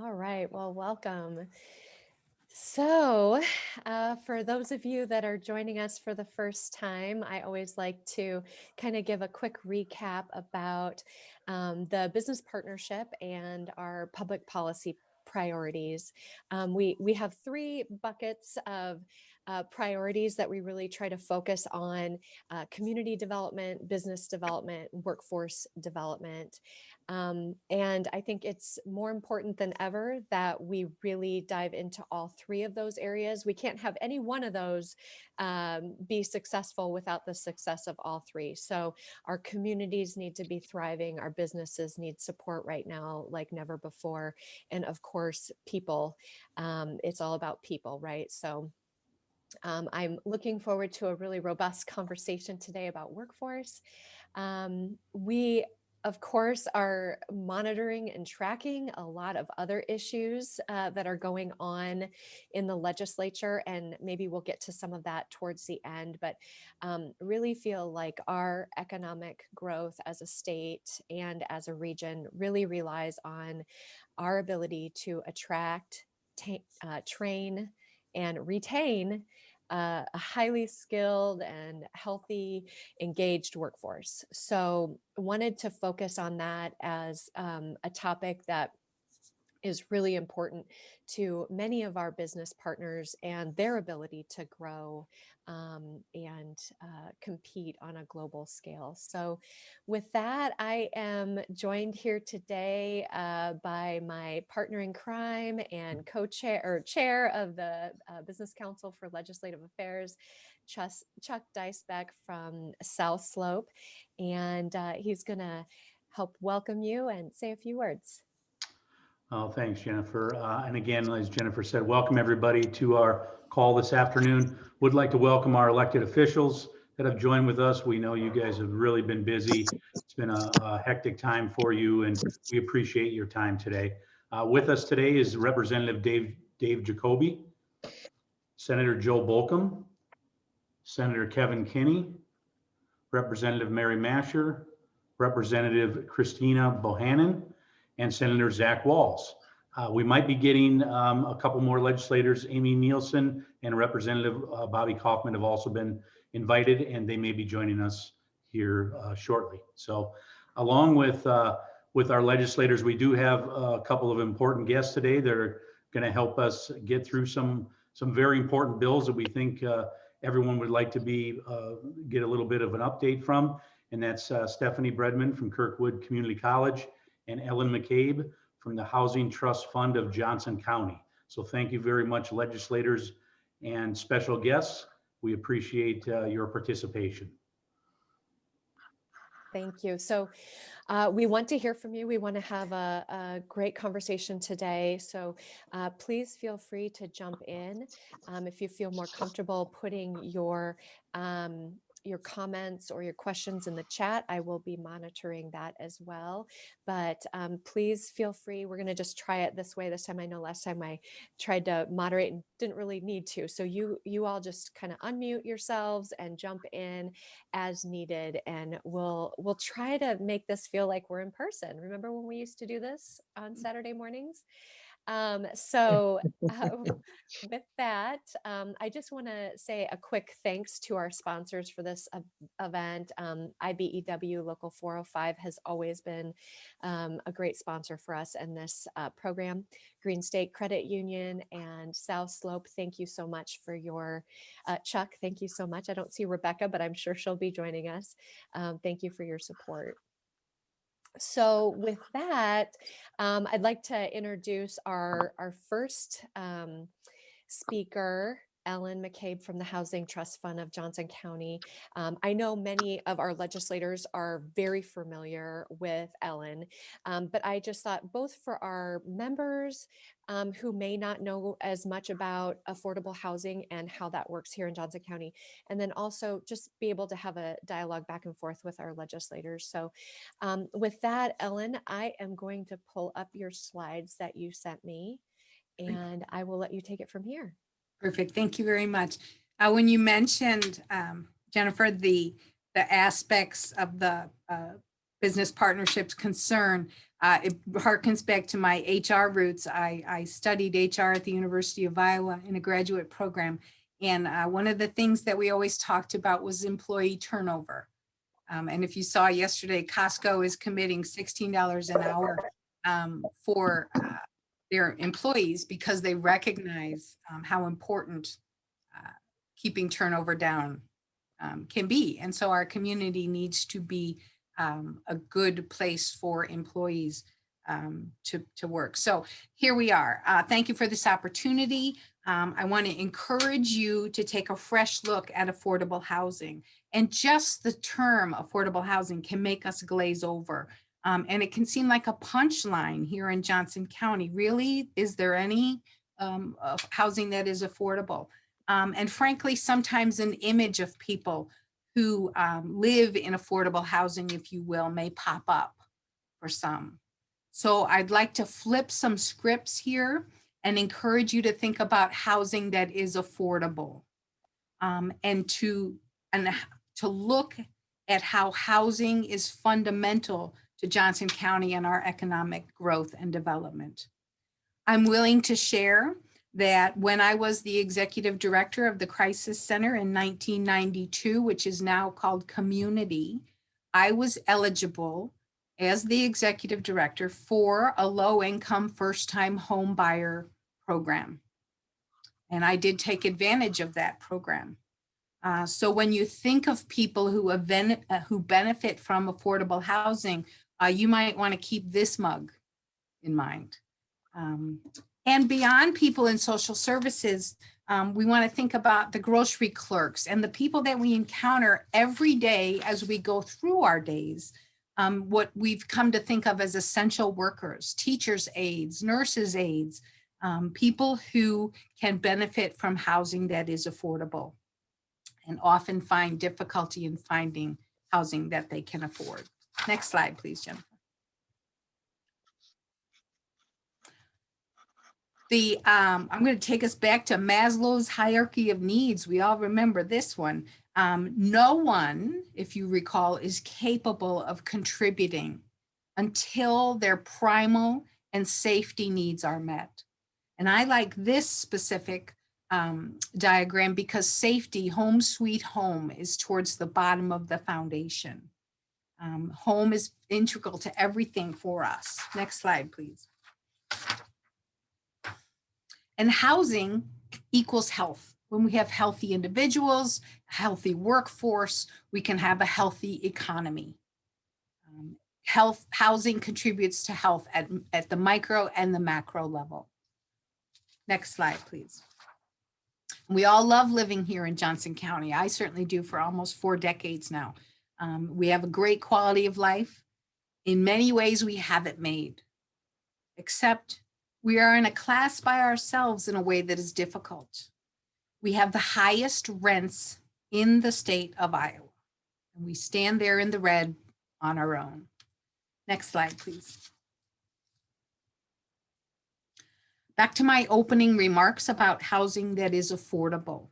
All right, well, welcome. So, for those of you that are joining us for the first time, I always like to kind of give a quick recap about the business partnership and our public policy priorities. We have three buckets of priorities that we really try to focus on: community development, business development, workforce development. And I think it's more important than ever that we really dive into all three of those areas. We can't have any one of those be successful without the success of all three. So our communities need to be thriving. Our businesses need support right now like never before. And of course, people. It's all about people, right? So I'm looking forward to a really robust conversation today about workforce. We, of course, are monitoring and tracking a lot of other issues that are going on in the legislature, and maybe we'll get to some of that towards the end, but really feel like our economic growth as a state and as a region really relies on our ability to attract, train, and retain a highly skilled and healthy, engaged workforce. So, wanted to focus on that as a topic that is really important to many of our business partners and their ability to grow and compete on a global scale. So, with that, I am joined here today by my partner in crime and co-chair or chair of the Business Council for Legislative Affairs, Chuck Dicebeck from South Slope, and he's going to help welcome you and say a few words. Oh, thanks, Jennifer. And again, as Jennifer said, welcome everybody to our call this afternoon. Would like to welcome our elected officials that have joined with us. We know you guys have really been busy. It's been a hectic time for you, and we appreciate your time today. With us today is Representative Dave Jacoby, Senator Joe Bolcom, Senator Kevin Kinney, Representative Mary Masher, Representative Christina Bohannon, and Senator Zach Walz. We might be getting a couple more legislators. Amy Nielsen and Representative Bobby Kaufman have also been invited, and they may be joining us here shortly. So, along with our legislators, we do have a couple of important guests today that are going to help us get through some very important bills that we think everyone would like to get a little bit of an update from, and that's Stephanie Bredman from Kirkwood Community College and Ellen McCabe from the Housing Trust Fund of Johnson County. So thank you very much, legislators and special guests. We appreciate your participation. Thank you. So we want to hear from you. We want to have a great conversation today. So please feel free to jump in if you feel more comfortable putting your comments or your questions in the chat. I will be monitoring that as well. But please feel free. We're going to just try it this way this time. I know last time I tried to moderate and didn't really need to. So you all just kind of unmute yourselves and jump in as needed, and we'll try to make this feel like we're in person. Remember when we used to do this on Saturday mornings? So with that, I just want to say a quick thanks to our sponsors for this event. IBEW Local 405 has always been a great sponsor for us in this program. Green State Credit Union and South Slope, thank you so much for your, Chuck, thank you so much. I don't see Rebecca, but I'm sure she'll be joining us. Thank you for your support. So with that, I'd like to introduce our first speaker, Ellen McCabe from the Housing Trust Fund of Johnson County. I know many of our legislators are very familiar with Ellen, but I just thought both for our members who may not know as much about affordable housing and how that works here in Johnson County, and then also just be able to have a dialogue back and forth with our legislators. So with that, Ellen, I am going to pull up your slides that you sent me, and I will let you take it from here. Perfect. Thank you very much. When you mentioned, Jennifer, the aspects of the business partnerships concern. It harkens back to my HR roots. I studied HR at the University of Iowa in a graduate program. And one of the things that we always talked about was employee turnover. And if you saw yesterday, Costco is committing $16 an hour for their employees because they recognize how important keeping turnover down can be. And so our community needs to be a good place for employees to work. So here we are. Thank you for this opportunity. I want to encourage you to take a fresh look at affordable housing. And just the term affordable housing can make us glaze over. And it can seem like a punchline here in Johnson County. Really, is there any housing that is affordable? And frankly, sometimes an image of people who live in affordable housing, if you will, may pop up for some. So I'd like to flip some scripts here and encourage you to think about housing that is affordable, and to look at how housing is fundamental to Johnson County and our economic growth and development. I'm willing to share that when I was the executive director of the Crisis Center in 1992, which is now called Community, I was eligible as the executive director for a low-income first-time home buyer program. And I did take advantage of that program. So when you think of people who benefit from affordable housing, you might want to keep this mug in mind. And beyond people in social services, we want to think about the grocery clerks and the people that we encounter every day as we go through our days, what we've come to think of as essential workers, teachers' aides, nurses' aides, people who can benefit from housing that is affordable and often find difficulty in finding housing that they can afford. Next slide, please, Jennifer. I'm going to take us back to Maslow's hierarchy of needs. We all remember this one. No one, if you recall, is capable of contributing until their primal and safety needs are met. And I like this specific diagram because safety, home sweet home, is towards the bottom of the foundation. Home is integral to everything for us. Next slide, please. And housing equals health. When we have healthy individuals, a healthy workforce, we can have a healthy economy. Housing contributes to health at the micro and the macro level. Next slide, please. We all love living here in Johnson County. I certainly do for almost 4 decades now. We have a great quality of life. In many ways, we have it made, except we are in a class by ourselves in a way that is difficult. We have the highest rents in the state of Iowa, and we stand there in the red on our own. Next slide, please. Back to my opening remarks about housing that is affordable.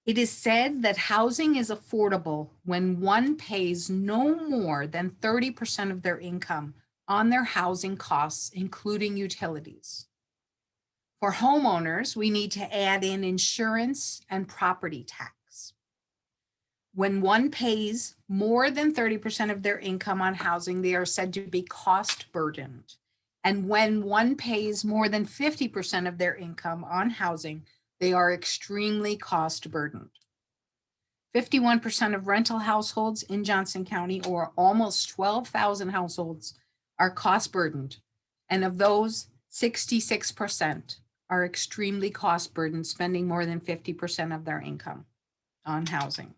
It is said that housing is affordable when one pays no more than 30% of their income on their housing costs, including utilities. For homeowners, we need to add in insurance and property tax. When one pays more than 30% of their income on housing, they are said to be cost burdened. And when one pays more than 50% of their income on housing, they are extremely cost burdened. 51% of rental households in Johnson County, or almost 12,000 households, are cost burdened. And of those, 66% are extremely cost burdened, spending more than 50% of their income on housing.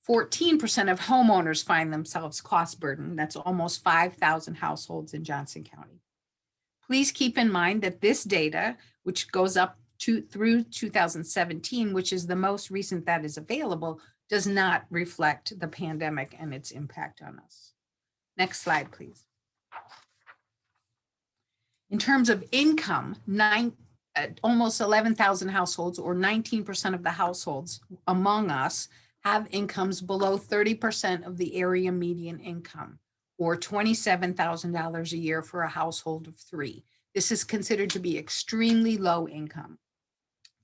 14% of homeowners find themselves cost burdened. That's almost 5,000 households in Johnson County. Please keep in mind that this data, which goes up through 2017, which is the most recent that is available, does not reflect the pandemic and its impact on us. Next slide, please. In terms of income, almost 11,000 households, or 19% of the households among us, have incomes below 30% of the area median income, or $27,000 a year for a household of 3. This is considered to be extremely low income.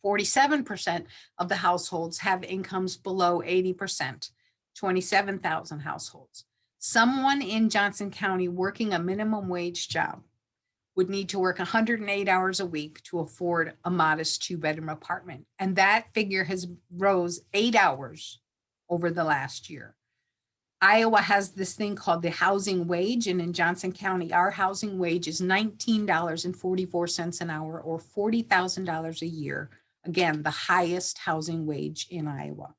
47% of the households have incomes below 80%, 27,000 households. Someone in Johnson County working a minimum wage job would need to work 108 hours a week to afford a modest 2-bedroom apartment. And that figure has rose 8 hours over the last year. Iowa has this thing called the housing wage, and in Johnson County, our housing wage is $19.44 an hour, or $40,000 a year. Again, the highest housing wage in Iowa.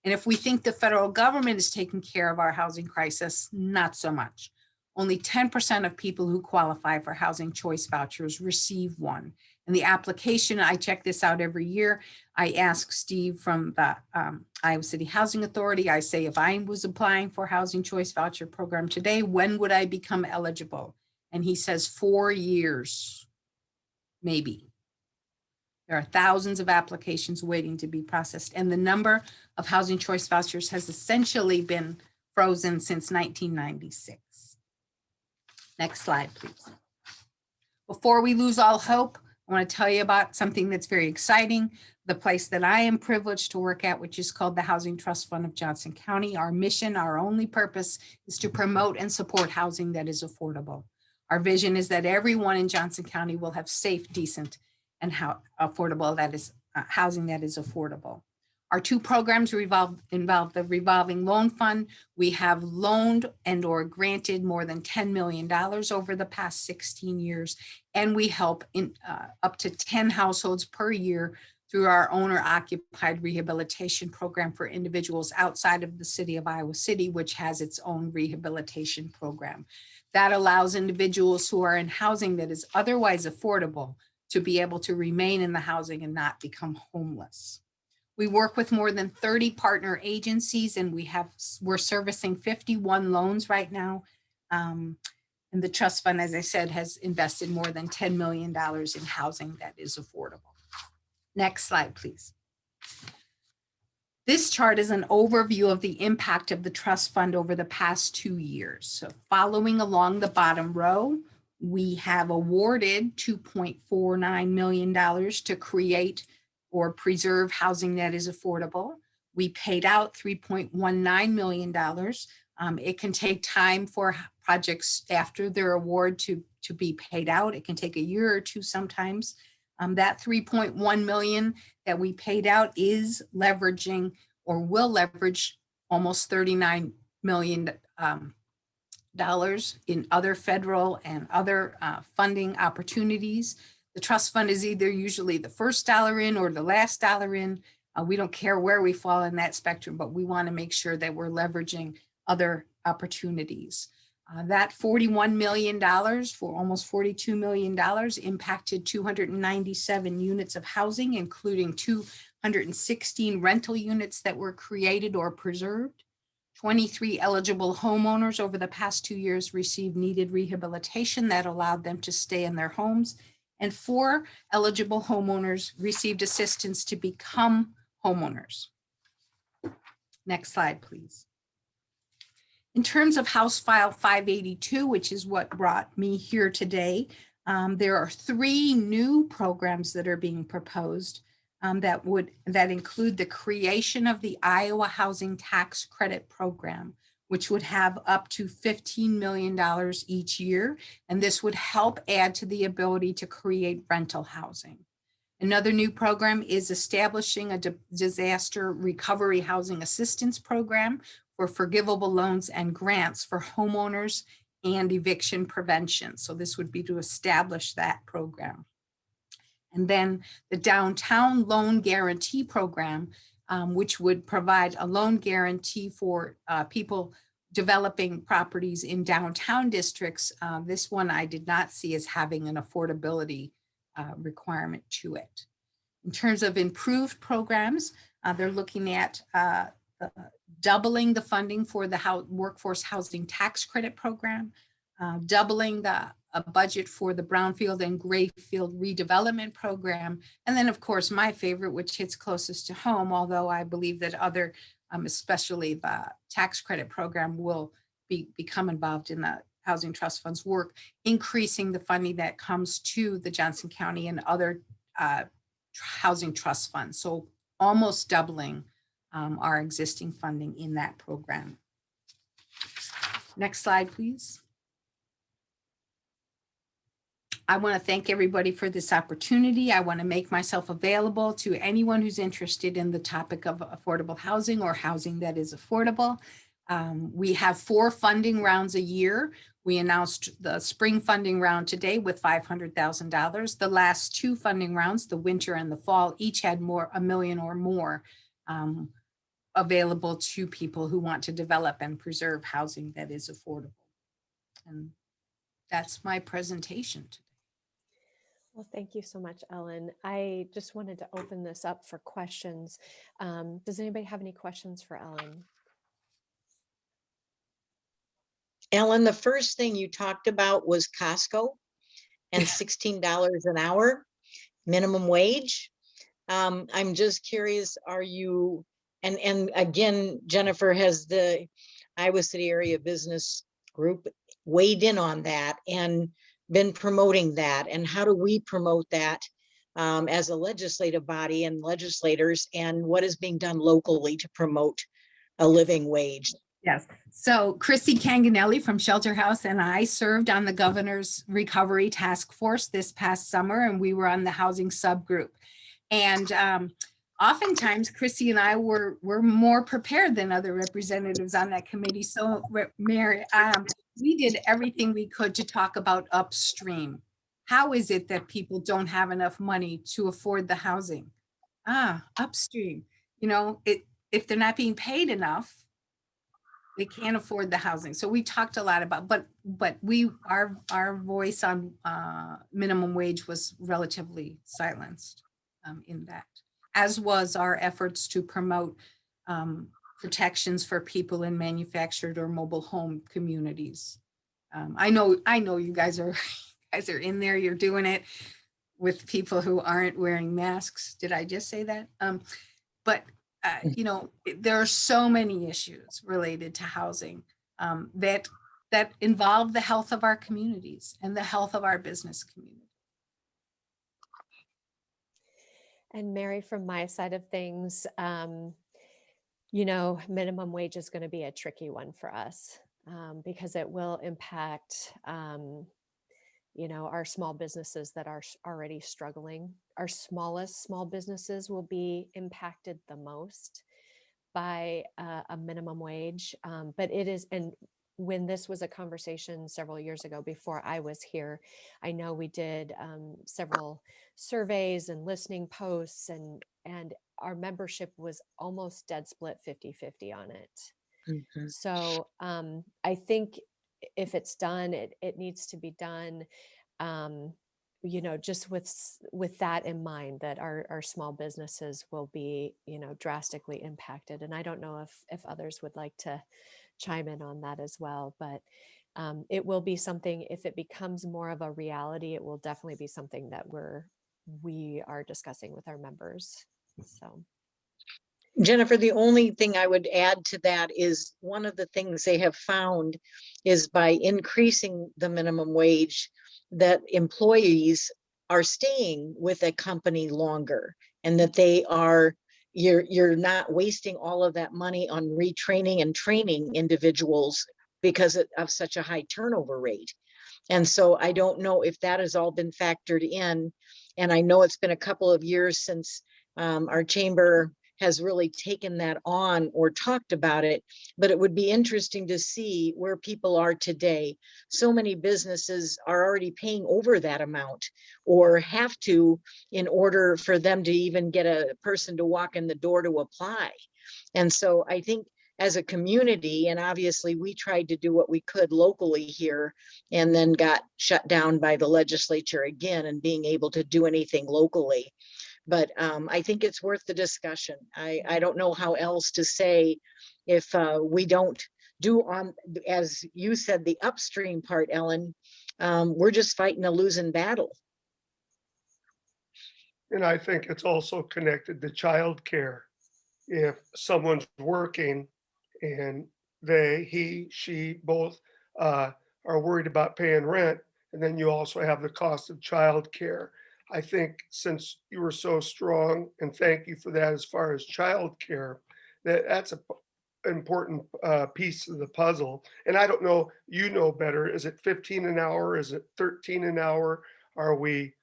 And if we think the federal government is taking care of our housing crisis, not so much. Only 10% of people who qualify for housing choice vouchers receive one. And the application, I check this out every year. I ask Steve from the Iowa City Housing Authority, I say, if I was applying for housing choice voucher program today, when would I become eligible? And he says 4 years, maybe. There are thousands of applications waiting to be processed, and the number of housing choice vouchers has essentially been frozen since 1996. Next slide, please. Before we lose all hope, I want to tell you about something that's very exciting. The place that I am privileged to work at, which is called the Housing Trust Fund of Johnson County. Our mission, our only purpose, is to promote and support housing that is affordable. Our vision is that everyone in Johnson County will have safe, decent, and affordable, that is housing that is affordable. Our 2 programs involve the revolving loan fund. We have loaned and or granted more than $10 million over the past 16 years, and we help in up to 10 households per year through our owner-occupied rehabilitation program for individuals outside of the city of Iowa City, which has its own rehabilitation program. That allows individuals who are in housing that is otherwise affordable to be able to remain in the housing and not become homeless. We work with more than 30 partner agencies, and we're servicing 51 loans right now. And the trust fund, as I said, has invested more than $10 million in housing that is affordable. Next slide, please. This chart is an overview of the impact of the trust fund over the past 2 years. So following along the bottom row, we have awarded $2.49 million to create or preserve housing that is affordable. We paid out $3.19 million. It can take time for projects after their award to be paid out. It can take a year or 2 sometimes. That $3.1 million that we paid out is leveraging or will leverage almost $39 million in other federal and other funding opportunities. The trust fund is either usually the first dollar in or the last dollar in. We don't care where we fall in that spectrum, but we want to make sure that we're leveraging other opportunities. That $41 million for almost $42 million impacted 297 units of housing, including 216 rental units that were created or preserved. 23 eligible homeowners over the past 2 years received needed rehabilitation that allowed them to stay in their homes. And 4 eligible homeowners received assistance to become homeowners. Next slide, please. In terms of House File 582, which is what brought me here today, there are 3 new programs that are being proposed that include the creation of the Iowa Housing Tax Credit Program, which would have up to $15 million each year. And this would help add to the ability to create rental housing. Another new program is establishing a disaster recovery housing assistance program for forgivable loans and grants for homeowners and eviction prevention. So this would be to establish that program. And then the Downtown Loan Guarantee Program, which would provide a loan guarantee for people developing properties in downtown districts. This one I did not see as having an affordability requirement to it. In terms of improved programs, they're looking at doubling the funding for the Workforce Housing Tax Credit Program, doubling the budget for the Brownfield and Grayfield Redevelopment Program. And then, of course, my favorite, which hits closest to home, although I believe that other, especially the tax credit program, will become involved in the Housing Trust Fund's work, increasing the funding that comes to the Johnson County and other housing trust funds. So almost doubling our existing funding in that program. Next slide, please. I want to thank everybody for this opportunity. I want to make myself available to anyone who's interested in the topic of affordable housing or housing that is affordable. We have 4 funding rounds a year. We announced the spring funding round today with $500,000. The last 2 funding rounds, the winter and the fall, each had $1 million or more available to people who want to develop and preserve housing that is affordable. And that's my presentation today. Well, thank you so much, Ellen. I just wanted to open this up for questions. Does anybody have any questions for Ellen? Ellen, the first thing you talked about was Costco and $16 an hour minimum wage. I'm just curious, are you, and again, Jennifer has the Iowa City Area Business Group weighed in on that and been promoting that. And how do we promote that as a legislative body and legislators, and what is being done locally to promote a living wage? Yes. So Chrissy Canganelli from Shelter House and I served on the governor's recovery task force this past summer, and we were on the housing subgroup. And oftentimes Chrissy and I were more prepared than other representatives on that committee. So Mary, we did everything we could to talk about upstream. How is it that people don't have enough money to afford the housing? Upstream, you know, if they're not being paid enough, they can't afford the housing. So we talked a lot about, but our voice on minimum wage was relatively silenced in that, as was our efforts to promote protections for people in manufactured or mobile home communities. I know you guys are in there. You're doing it with people who aren't wearing masks. Did I just say that? But you know, there are so many issues related to housing that involve the health of our communities and the health of our business community. And Mary, from my side of things, you know, minimum wage is going to be a tricky one for us because it will impact, you know, our small businesses that are already struggling. Our smallest small businesses will be impacted the most by a minimum wage. But it is, and when this was a conversation several years ago before I was here, I know we did several surveys and listening posts, and our membership was almost dead split 50-50 on it. Mhm. So I think if it's done, it needs to be done, you know, just with that in mind, that our small businesses will be, you know, drastically impacted. And I don't know if others would like to chime in on that as well, but it will be something, if it becomes more of a reality, it will definitely be something that we are discussing with our members. So. Jennifer, the only thing I would add to that is one of the things they have found is by increasing the minimum wage, that employees are staying with a company longer, and that you're not wasting all of that money on retraining and training individuals because of such a high turnover rate. And so I don't know if that has all been factored in. And I know it's been a couple of years since our chamber has really taken that on or talked about it, but it would be interesting to see where people are today. So many businesses are already paying over that amount or have to in order for them to even get a person to walk in the door to apply. And so I think as a community, and obviously we tried to do what we could locally here and then got shut down by the legislature again and being able to do anything locally. But I think it's worth the discussion. I don't know how else to say if we don't do on, as you said, the upstream part, Ellen, we're just fighting a losing battle. And I think it's also connected to childcare. If someone's working and he, she, both are worried about paying rent. And then you also have the cost of childcare. I think since you were so strong, and thank you for that as far as childcare, that's an important piece of the puzzle. And I don't know, you know better, is it 15 an hour? Is it 13 an hour? Are we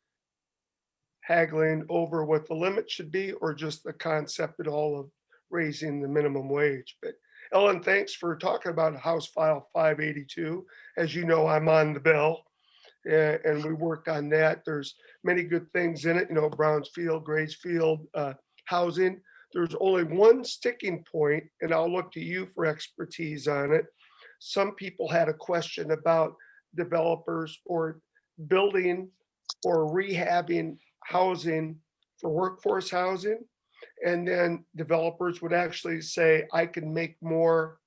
haggling over what the limit should be, or just the concept at all of raising the minimum wage? But Ellen, thanks for talking about House File 582. As you know, I'm on the bill, and we worked on that. There's many good things in it, Brownsfield, Graysfield, housing. There's only one sticking point, and I'll look to you for expertise on it. Some people had a question about developers or building or rehabbing housing for workforce housing. And then developers would actually say, I can make more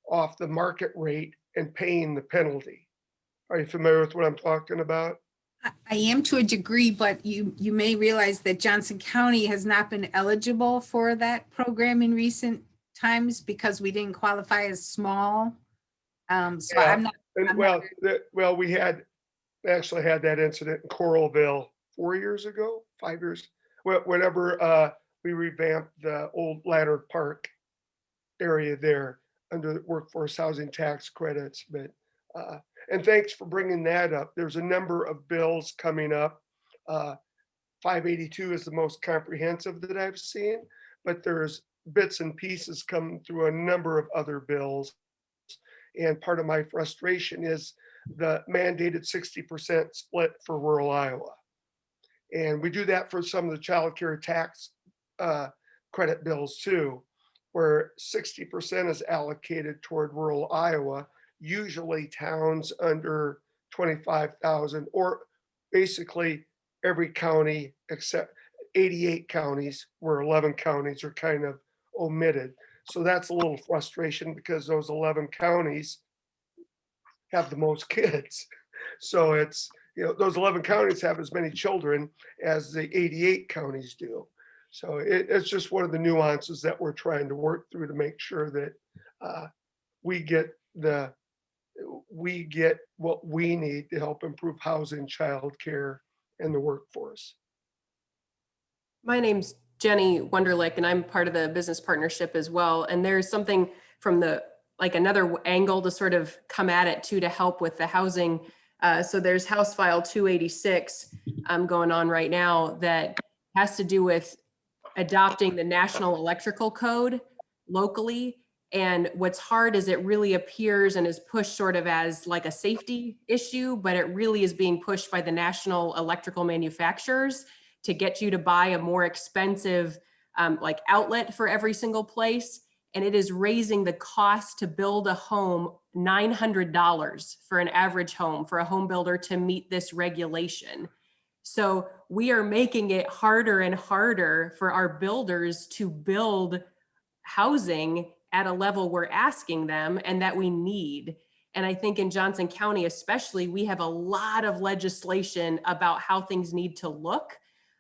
off the market rate and paying the penalty. Are you familiar with what I'm talking about? I am to a degree, but you may realize that Johnson County has not been eligible for that program in recent times because we didn't qualify as small. So Yeah. I'm not. And we actually had that incident in Coralville 4 years ago, 5 years, whenever we revamped the old Ladder Park area there under the workforce housing tax credits. But and thanks for bringing that up. There's a number of bills coming up. 582 is the most comprehensive that I've seen, but there's bits and pieces coming through a number of other bills. And part of my frustration is the mandated 60% split for rural Iowa. And we do that for some of the child care tax credit bills too, where 60% is allocated toward rural Iowa, usually towns under 25,000, or basically every county except 88 counties, where 11 counties are kind of omitted. So that's a little frustration because those 11 counties have the most kids. So it's, those 11 counties have as many children as the 88 counties do. So it's just one of the nuances that we're trying to work through to make sure that we get what we need to help improve housing, childcare, and the workforce. My name's Jenny Wunderlich, and I'm part of the business partnership as well. And there's something from another angle to sort of come at it too, to help with the housing. So there's House File 286 going on right now that has to do with adopting the National Electrical Code locally. And what's hard is it really appears and is pushed sort of as like a safety issue, but it really is being pushed by the national electrical manufacturers to get you to buy a more expensive outlet for every single place. And it is raising the cost to build a home $900 for an average home for a home builder to meet this regulation. So we are making it harder and harder for our builders to build housing at a level we're asking them and that we need. And I think in Johnson County, especially, we have a lot of legislation about how things need to look.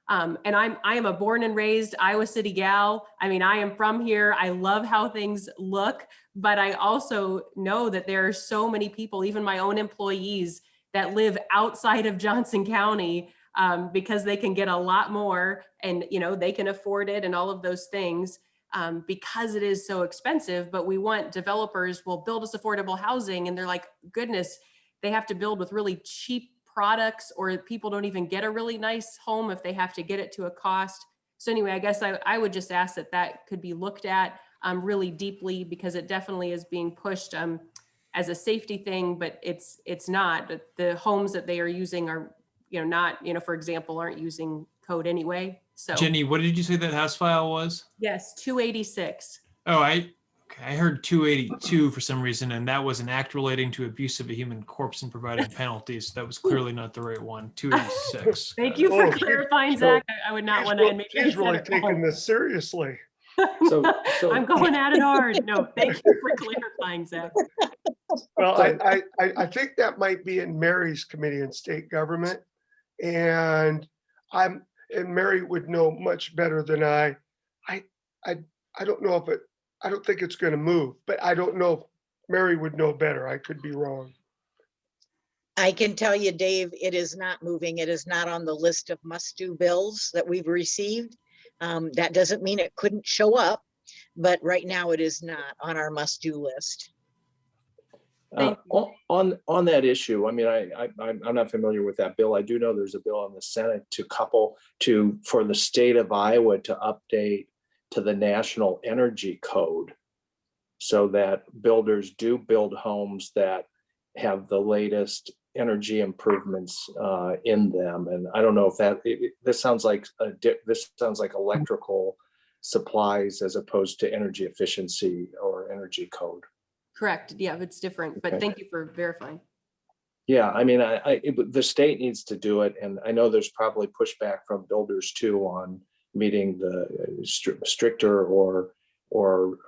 And I am a born and raised Iowa City gal. I mean, I am from here. I love how things look, but I also know that there are so many people, even my own employees, that live outside of Johnson County because they can get a lot more and, they can afford it and all of those things because it is so expensive. But we want developers will build us affordable housing, and they're like, goodness, they have to build with really cheap products, or people don't even get a really nice home if they have to get it to a cost. So anyway, I guess I would just ask that could be looked at really deeply, because it definitely is being pushed as a safety thing, but it's not. The homes that they are using are, not, for example, aren't using code anyway. So Jenny, what did you say that House file was? yes, 286. Oh, I heard 282 for some reason, and that was an act relating to abuse of a human corpse and providing penalties. That was clearly not the right one. 286. Thank you for Oh, clarifying, Zach. I would not want to. She's really taking this seriously. So I'm going at it hard. No, thank you for clarifying, Zach. Well, I think that might be in Mary's committee in state government, and Mary would know much better than I don't know if I don't think it's going to move, but I don't know if Mary would know better. I could be wrong. I can tell you, Dave, it is not moving. It is not on the list of must-do bills that we've received. That doesn't mean it couldn't show up, but right now it is not on our must-do list. Thank On that issue, I mean, I'm not familiar with that bill. I do know there's a bill in the Senate for the state of Iowa to update to the National Energy Code so that builders do build homes that have the latest energy improvements in them. And I don't know if this sounds like electrical supplies as opposed to energy efficiency or energy code. Correct. Yeah, it's different, but Okay. thank you for verifying. Yeah, I mean, the state needs to do it, and I know there's probably pushback from builders too on meeting the stricter or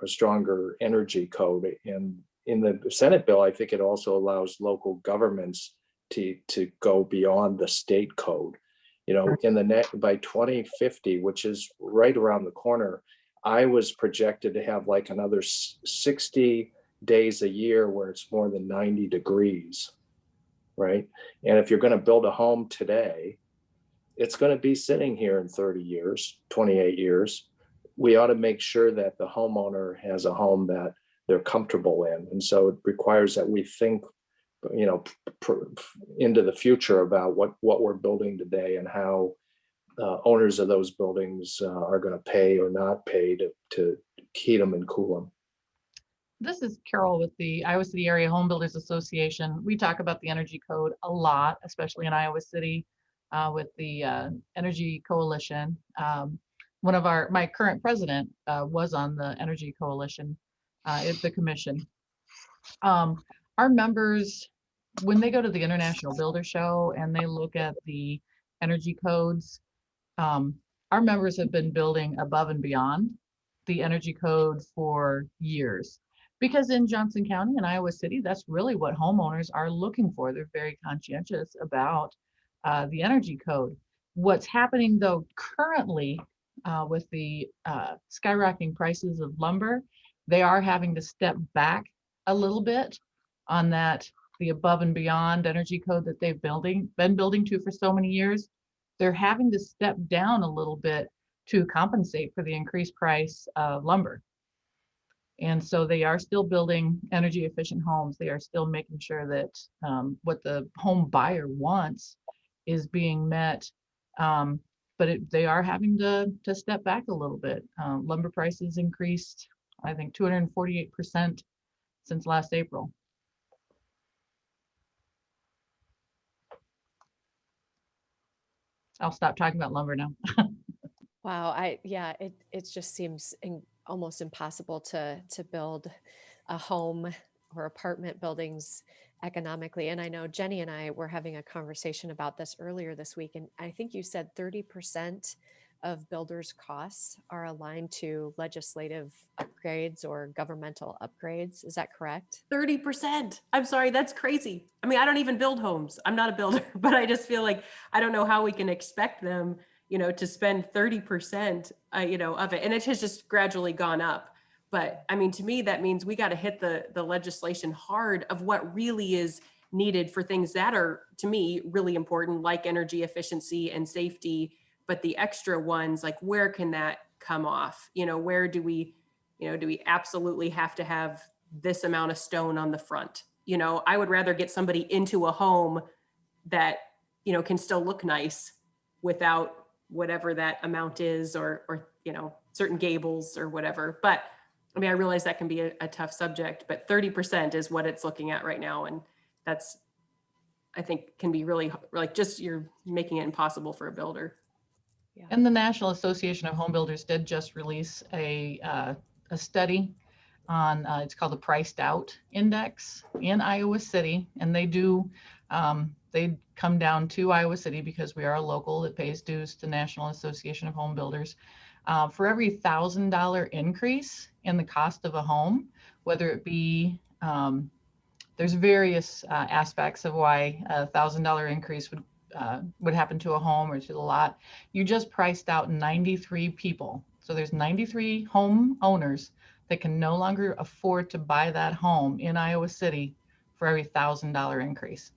a stronger energy code. And in the Senate bill, I think it also allows local governments to go beyond the state code. You know, by 2050, which is right around the corner, I was projected to have like another 60 days a year where it's more than 90 degrees, right? And if you're going to build a home today, it's going to be sitting here in 30 years, 28 years. We ought to make sure that the homeowner has a home that they're comfortable in. And so it requires that we think, you know, into the future about what we're building today and how owners of those buildings are going to pay or not pay to heat them and cool them. This is Carol with the Iowa City Area Home Builders Association. We talk about the energy code a lot, especially in Iowa City with the Energy Coalition. My current president was on the Energy Coalition at the commission. Our members, when they go to the International Builder Show and they look at the energy codes, our members have been building above and beyond the energy code for years. Because in Johnson County and Iowa City, that's really what homeowners are looking for. They're very conscientious about the energy code. What's happening though currently with the skyrocketing prices of lumber, they are having to step back a little bit on the above and beyond energy code that they've been building to for so many years. They're having to step down a little bit to compensate for the increased price of lumber. And so they are still building energy efficient homes. They are still making sure that what the home buyer wants is being met. But they are having to step back a little bit. Lumber prices increased, I think, 248% since last April. I'll stop talking about lumber now. Wow, it just seems almost impossible to build a home or apartment buildings economically. And I know Jenny and I were having a conversation about this earlier this week, and I think you said 30% of builders' costs are aligned to legislative upgrades or governmental upgrades. Is that correct? 30%. I'm sorry, that's crazy. I mean, I don't even build homes. I'm not a builder, but I just feel like I don't know how we can expect them, you know, to spend 30%, you know, of it. And it has just gradually gone up. But I mean, to me, that means we got to hit the legislation hard of what really is needed for things that are, to me, really important, like energy efficiency and safety. But the extra ones, like where can that come off? You know, where do we absolutely have to have this amount of stone on the front? You know, I would rather get somebody into a home that, you know, can still look nice without whatever that amount is, or, you know, certain gables or whatever. But I mean, I realize that can be a tough subject, but 30% is what it's looking at right now. And that's, I think, can be really like just you're making it impossible for a builder. Yeah. And the National Association of Home Builders did just release a study on, it's called the Priced Out Index in Iowa City. And they come down to Iowa City because we are a local that pays dues to National Association of Home Builders. For every $1,000 increase in the cost of a home, whether it be, there's various aspects of why a $1,000 increase would happen to a home or to the lot. You just priced out 93 people. So there's 93 home owners that can no longer afford to buy that home in Iowa City for every $1,000 increase.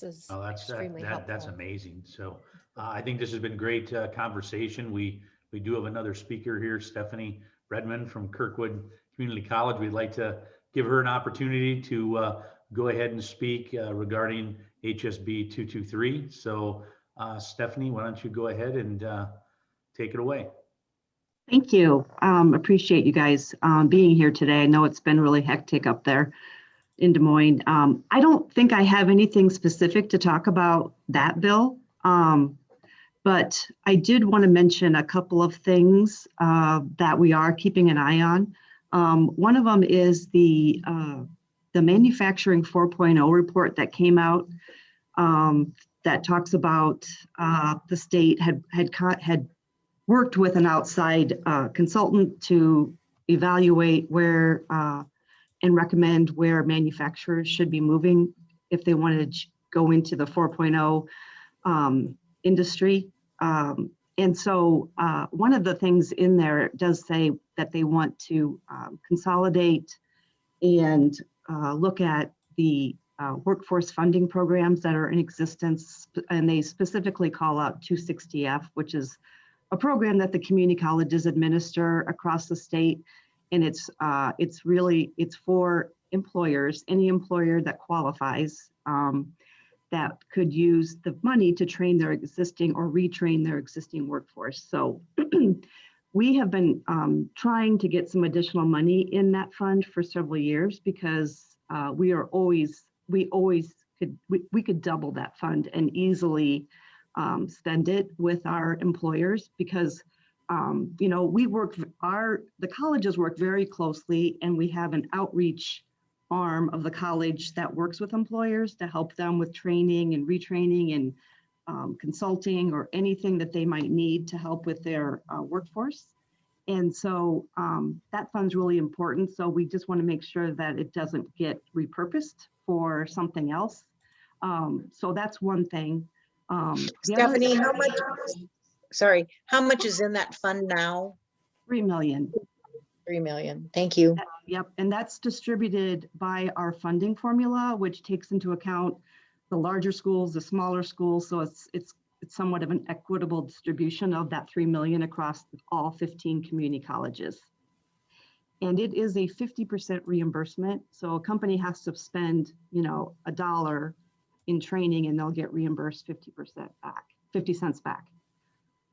This is Oh, extremely that's helpful. amazing. So I think this has been great conversation. We do have another speaker here, Stephanie Redmond from Kirkwood Community College. We'd like to give her an opportunity to go ahead and speak regarding HSB 223. So Stephanie, why don't you go ahead and take it away? Thank you. Appreciate you guys being here today. I know it's been really hectic up there in Des Moines. I don't think I have anything specific to talk about that bill, but I did want to mention a couple of things that we are keeping an eye on. One of them is the manufacturing 4.0 report that came out that talks about the state had worked with an outside consultant to evaluate where and recommend where manufacturers should be moving if they wanted to go into the 4.0 industry. And so one of the things in there does say that they want to consolidate and look at the workforce funding programs that are in existence, and they specifically call out 260F, which is a program that the community colleges administer across the state. And it's for employers, any employer that qualifies that could use the money to train their existing or retrain their existing workforce. So we have been trying to get some additional money in that fund for several years because we could double that fund and easily spend it with our employers because the colleges work very closely, and we have an outreach arm of the college that works with employers to help them with training and retraining and consulting or anything that they might need to help with their workforce. And so that fund's really important. So we just want to make sure that it doesn't get repurposed for something else. So that's one thing. Stephanie, how much is in that fund now? 3 million. 3 million. Thank you. Yep, and that's distributed by our funding formula, which takes into account the larger schools, the smaller schools. So it's somewhat of an equitable distribution of that 3 million across all 15 community colleges. And it is a 50% reimbursement. So a company has to spend, $1 in training, and they'll get reimbursed 50% back, 50 cents back.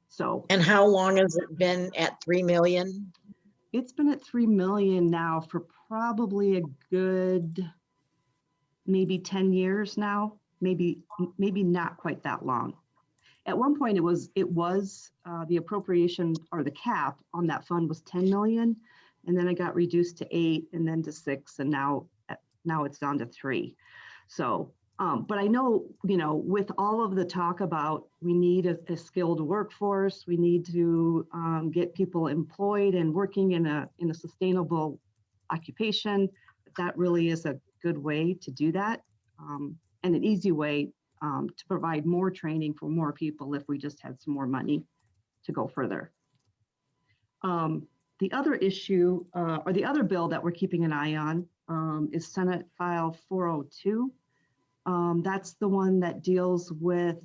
So. And how long has it been at 3 million? It's been at 3 million now for probably a good, maybe 10 years now, maybe not quite that long. At one point it was the appropriation or the cap on that fund was 10 million. And then it got reduced to 8 and then to 6. And now it's down to 3. So, but I know, with all of the talk about we need a skilled workforce, we need to get people employed and working in a sustainable occupation. That really is a good way to do that, and an easy way to provide more training for more people if we just had some more money to go further. The other issue or the other bill that we're keeping an eye on is Senate File 402. That's the one that deals with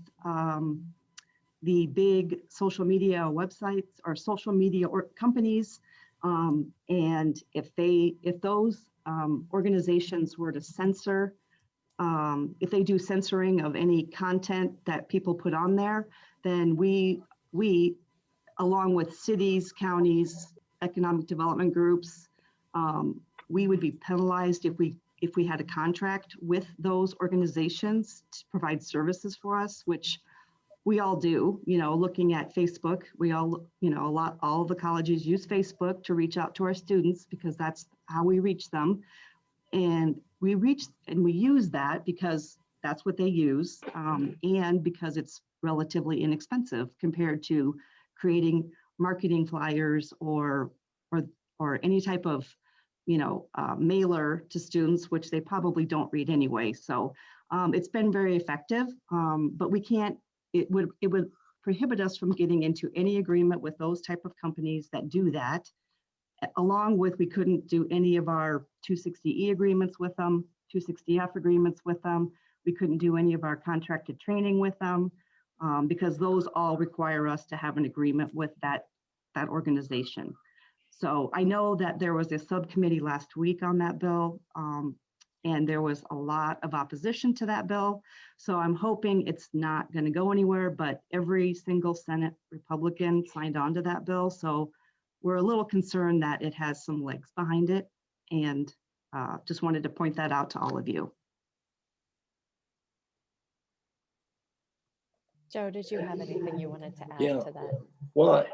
the big social media websites or social media companies. And if those organizations were to censor, if they do censoring of any content that people put on there, then we along with cities, counties, economic development groups, we would be penalized if we had a contract with those organizations to provide services for us, which we all do. Looking at Facebook, we all, all of the colleges use Facebook to reach out to our students because that's how we reach them. And we use that because that's what they use, and because it's relatively inexpensive compared to creating marketing flyers or any type of mailer to students, which they probably don't read anyway. So it's been very effective, but we can't. It would prohibit us from getting into any agreement with those type of companies that do that. Along with, we couldn't do any of our 260E agreements with them, 260F agreements with them. We couldn't do any of our contracted training with them because those all require us to have an agreement with that organization. So I know that there was a subcommittee last week on that bill, and there was a lot of opposition to that bill. So I'm hoping it's not going to go anywhere, but every single Senate Republican signed on to that bill. So we're a little concerned that it has some legs behind it, and just wanted to point that out to all of you. Joe, did you have anything you wanted to add Yeah. to that? Well,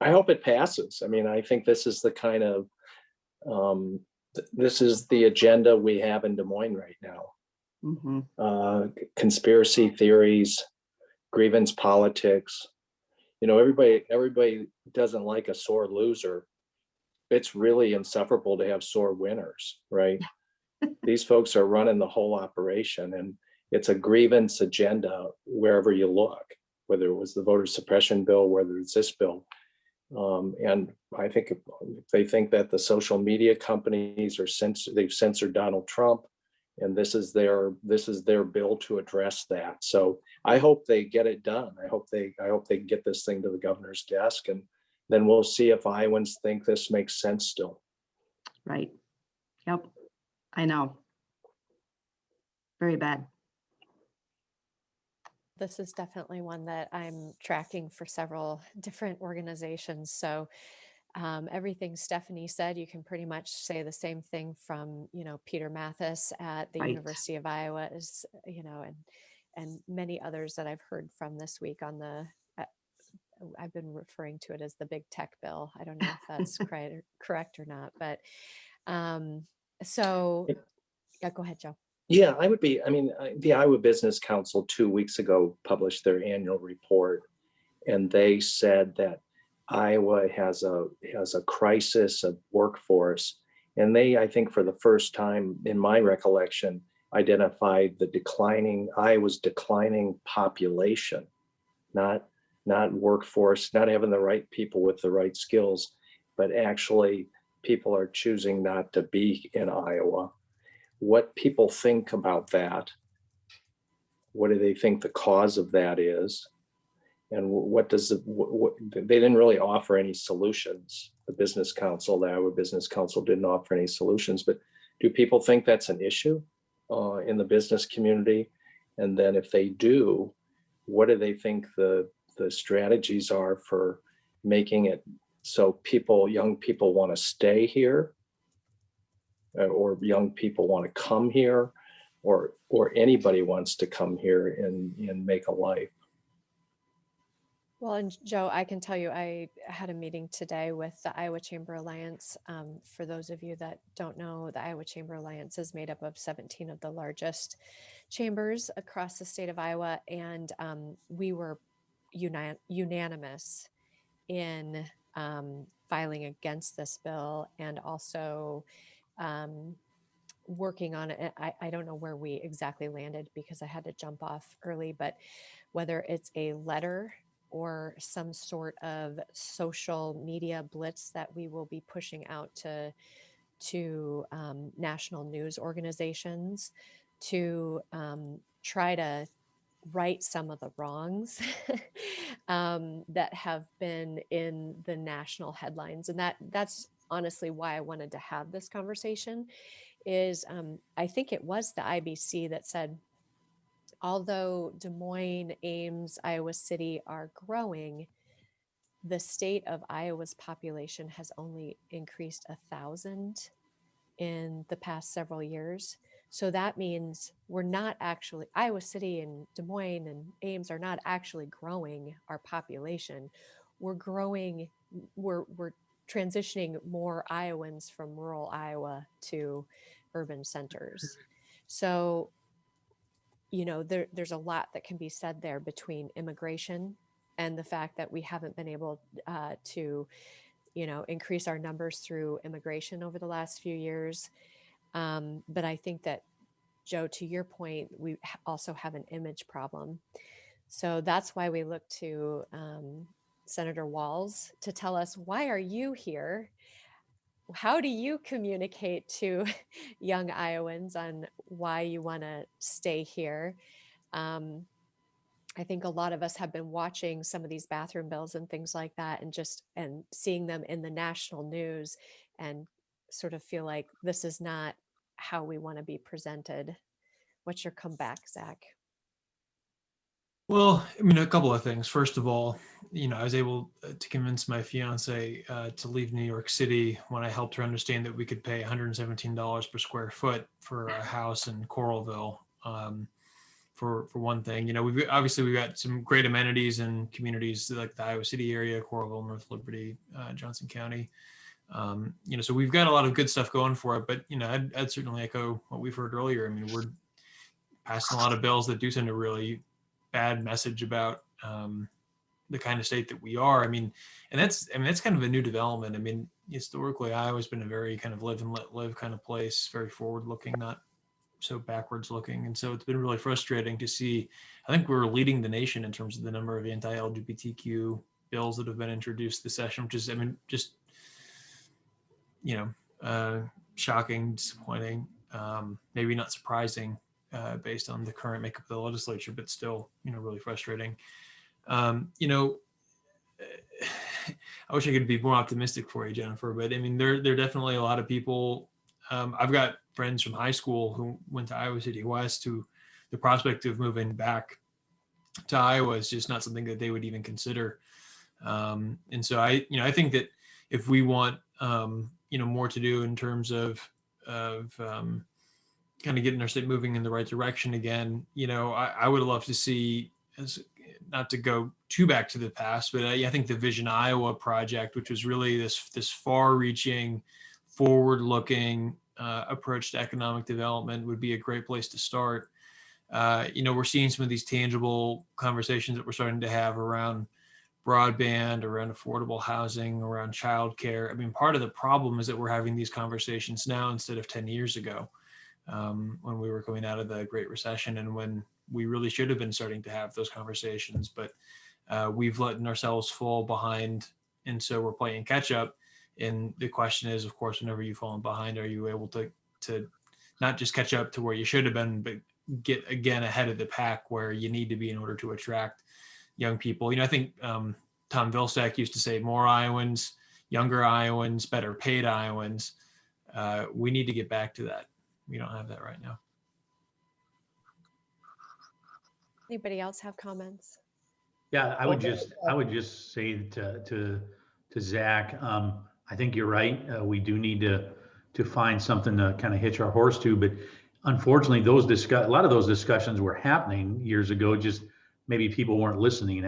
I hope it passes. I mean, I think this is the kind of, this is the agenda we have in Des Moines right now. Mm-hmm. Conspiracy theories, grievance politics. You know, everybody doesn't like a sore loser. It's really insufferable to have sore winners, right? These folks are running the whole operation, and it's a grievance agenda wherever you look, whether it was the voter suppression bill, whether it's this bill. And I think if they think that the social media companies are they've censored Donald Trump, and this is their bill to address that. So I hope they get it done. I hope they get this thing to the governor's desk, and then we'll see if Iowans think this makes sense still. Right. Yep. I know. Very bad. This is definitely one that I'm tracking for several different organizations. So everything Stephanie said, you can pretty much say the same thing from, Peter Mathis at the Right. University of Iowa, is, and many others that I've heard from this week on the, I've been referring to it as the big tech bill. I don't know if that's correct or not, but so yeah, go ahead, Joe. Yeah, the Iowa Business Council 2 weeks ago published their annual report, and they said that Iowa has a crisis of workforce. And they, I think for the first time in my recollection, identified Iowa's declining population, not workforce, not having the right people with the right skills, but actually people are choosing not to be in Iowa. What people think about that, what do they think the cause of that is, and what they didn't really offer any solutions. The Iowa Business Council didn't offer any solutions, but do people think that's an issue in the business community? And then if they do, what do they think the strategies are for making it so young people want to stay here, or young people want to come here, or anybody wants to come here and make a life? Well, and Joe, I can tell you, I had a meeting today with the Iowa Chamber Alliance. For those of you that don't know, the Iowa Chamber Alliance is made up of 17 of the largest chambers across the state of Iowa. And we were unanimous in filing against this bill, and also working on it. I don't know where we exactly landed because I had to jump off early, but whether it's a letter or some sort of social media blitz that we will be pushing out to national news organizations to try to right some of the wrongs that have been in the national headlines. And that's honestly why I wanted to have this conversation is I think it was the IBC that said, although Des Moines, Ames, Iowa City are growing, the state of Iowa's population has only increased 1,000 in the past several years. So that means we're not actually, Iowa City and Des Moines and Ames are not actually growing our population. We're transitioning more Iowans from rural Iowa to urban centers. So there's a lot that can be said there between immigration and the fact that we haven't been able to, increase our numbers through immigration over the last few years. But I think that Joe, to your point, we also have an image problem. So that's why we look to Senator Walz to tell us, why are you here? How do you communicate to young Iowans on why you want to stay here? I think a lot of us have been watching some of these bathroom bills and things like that, and seeing them in the national news, and sort of feel like this is not how we want to be presented. What's your comeback, Zach? Well, I mean, a couple of things. First of all, I was able to convince my fiance to leave New York City when I helped her understand that we could pay $117 per square foot for a house in Coralville. For one thing, we've got some great amenities in communities like the Iowa City area, Coralville, North Liberty, Johnson County. So we've got a lot of good stuff going for it. But I'd certainly echo what we've heard earlier. I mean, we're passing a lot of bills that do send a really bad message about the kind of state that we are. That's kind of a new development. I mean, historically, Iowa's been a very kind of live and let live kind of place, very forward looking, not so backwards looking. And so it's been really frustrating to see. I think we're leading the nation in terms of the number of anti-LGBTQ bills that have been introduced this session, which is, just, shocking, disappointing, maybe not surprising based on the current makeup of the legislature, but still, really frustrating. I wish I could be more optimistic for you, Jennifer, but there are definitely a lot of people. I've got friends from high school who went to Iowa City West who the prospect of moving back to Iowa is just not something that they would even consider. And so I think that if we want, more to do in terms of kind of getting our state moving in the right direction again, I would love to see, not to go too back to the past, but I think the Vision Iowa project, which was really this far-reaching, forward-looking approach to economic development, would be a great place to start. We're seeing some of these tangible conversations that we're starting to have around broadband, around affordable housing, around childcare. Part of the problem is that we're having these conversations now instead of 10 years ago, when we were coming out of the Great Recession and when we really should have been starting to have those conversations. But we've let ourselves fall behind, and so we're playing catch up. And the question is, of course, whenever you've fallen behind, are you able to not just catch up to where you should have been, but get again ahead of the pack where you need to be in order to attract young people? I think Tom Vilsack used to say more Iowans, younger Iowans, better paid Iowans. We need to get back to that. We don't have that right now. Anybody else have comments? Yeah, I would just say to Zach, I think you're right. We do need to find something to kind of hitch our horse to, but unfortunately, a lot of those discussions were happening years ago. Just maybe people weren't listening.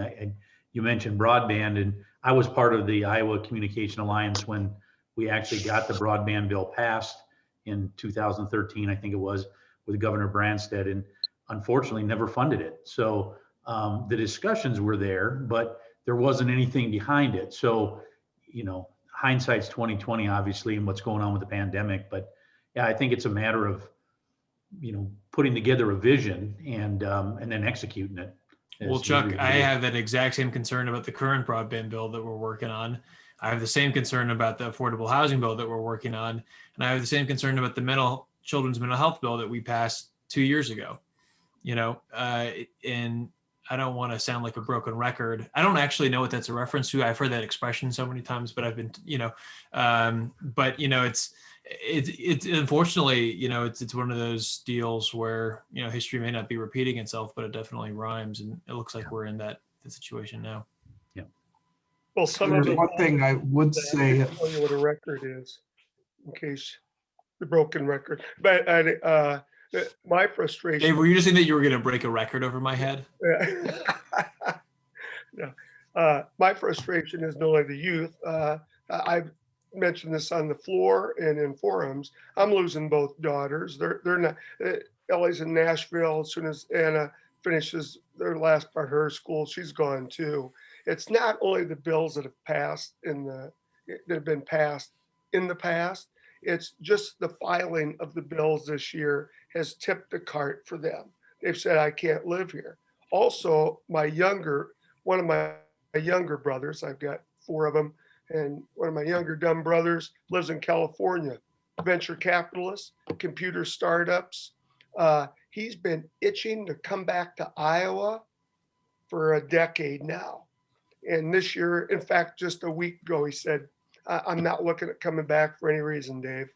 You mentioned broadband, and I was part of the Iowa Communication Alliance when we actually got the broadband bill passed in 2013, I think it was, with Governor Branstad, and unfortunately never funded it. So the discussions were there, but there wasn't anything behind it. So, hindsight's 2020, obviously, and what's going on with the pandemic. But yeah, I think it's a matter of, putting together a vision and then executing it. Well, Chuck, I have that exact same concern about the current broadband bill that we're working on. I have the same concern about the affordable housing bill that we're working on. And I have the same concern about the children's mental health bill that we passed 2 years ago. And I don't want to sound like a broken record. I don't actually know what that's a reference to. I've heard that expression so many times, but I've been, it's unfortunately, it's one of those deals where, history may not be repeating itself, but it definitely rhymes. And it looks like we're in the situation now. Yeah. Well, one thing I would say, I'll tell you what a record is, in case the broken record. But my frustration. Dave, were you just saying that you were going to break a record over my head? No. My frustration is not only the youth. I've mentioned this on the floor and in forums. I'm losing both daughters. They're not. Ellie's in Nashville. As soon as Anna finishes their last part of her school, she's gone too. It's not only the bills that have passed that have been passed in the past. It's just the filing of the bills this year has tipped the cart for them. They've said, I can't live here. Also, one of my younger brothers, I've got 4 of them, and one of my younger dumb brothers lives in California, venture capitalist, computer startups. He's been itching to come back to Iowa for a decade now. And this year, in fact, just a week ago, he said, I'm not looking at coming back for any reason, Dave.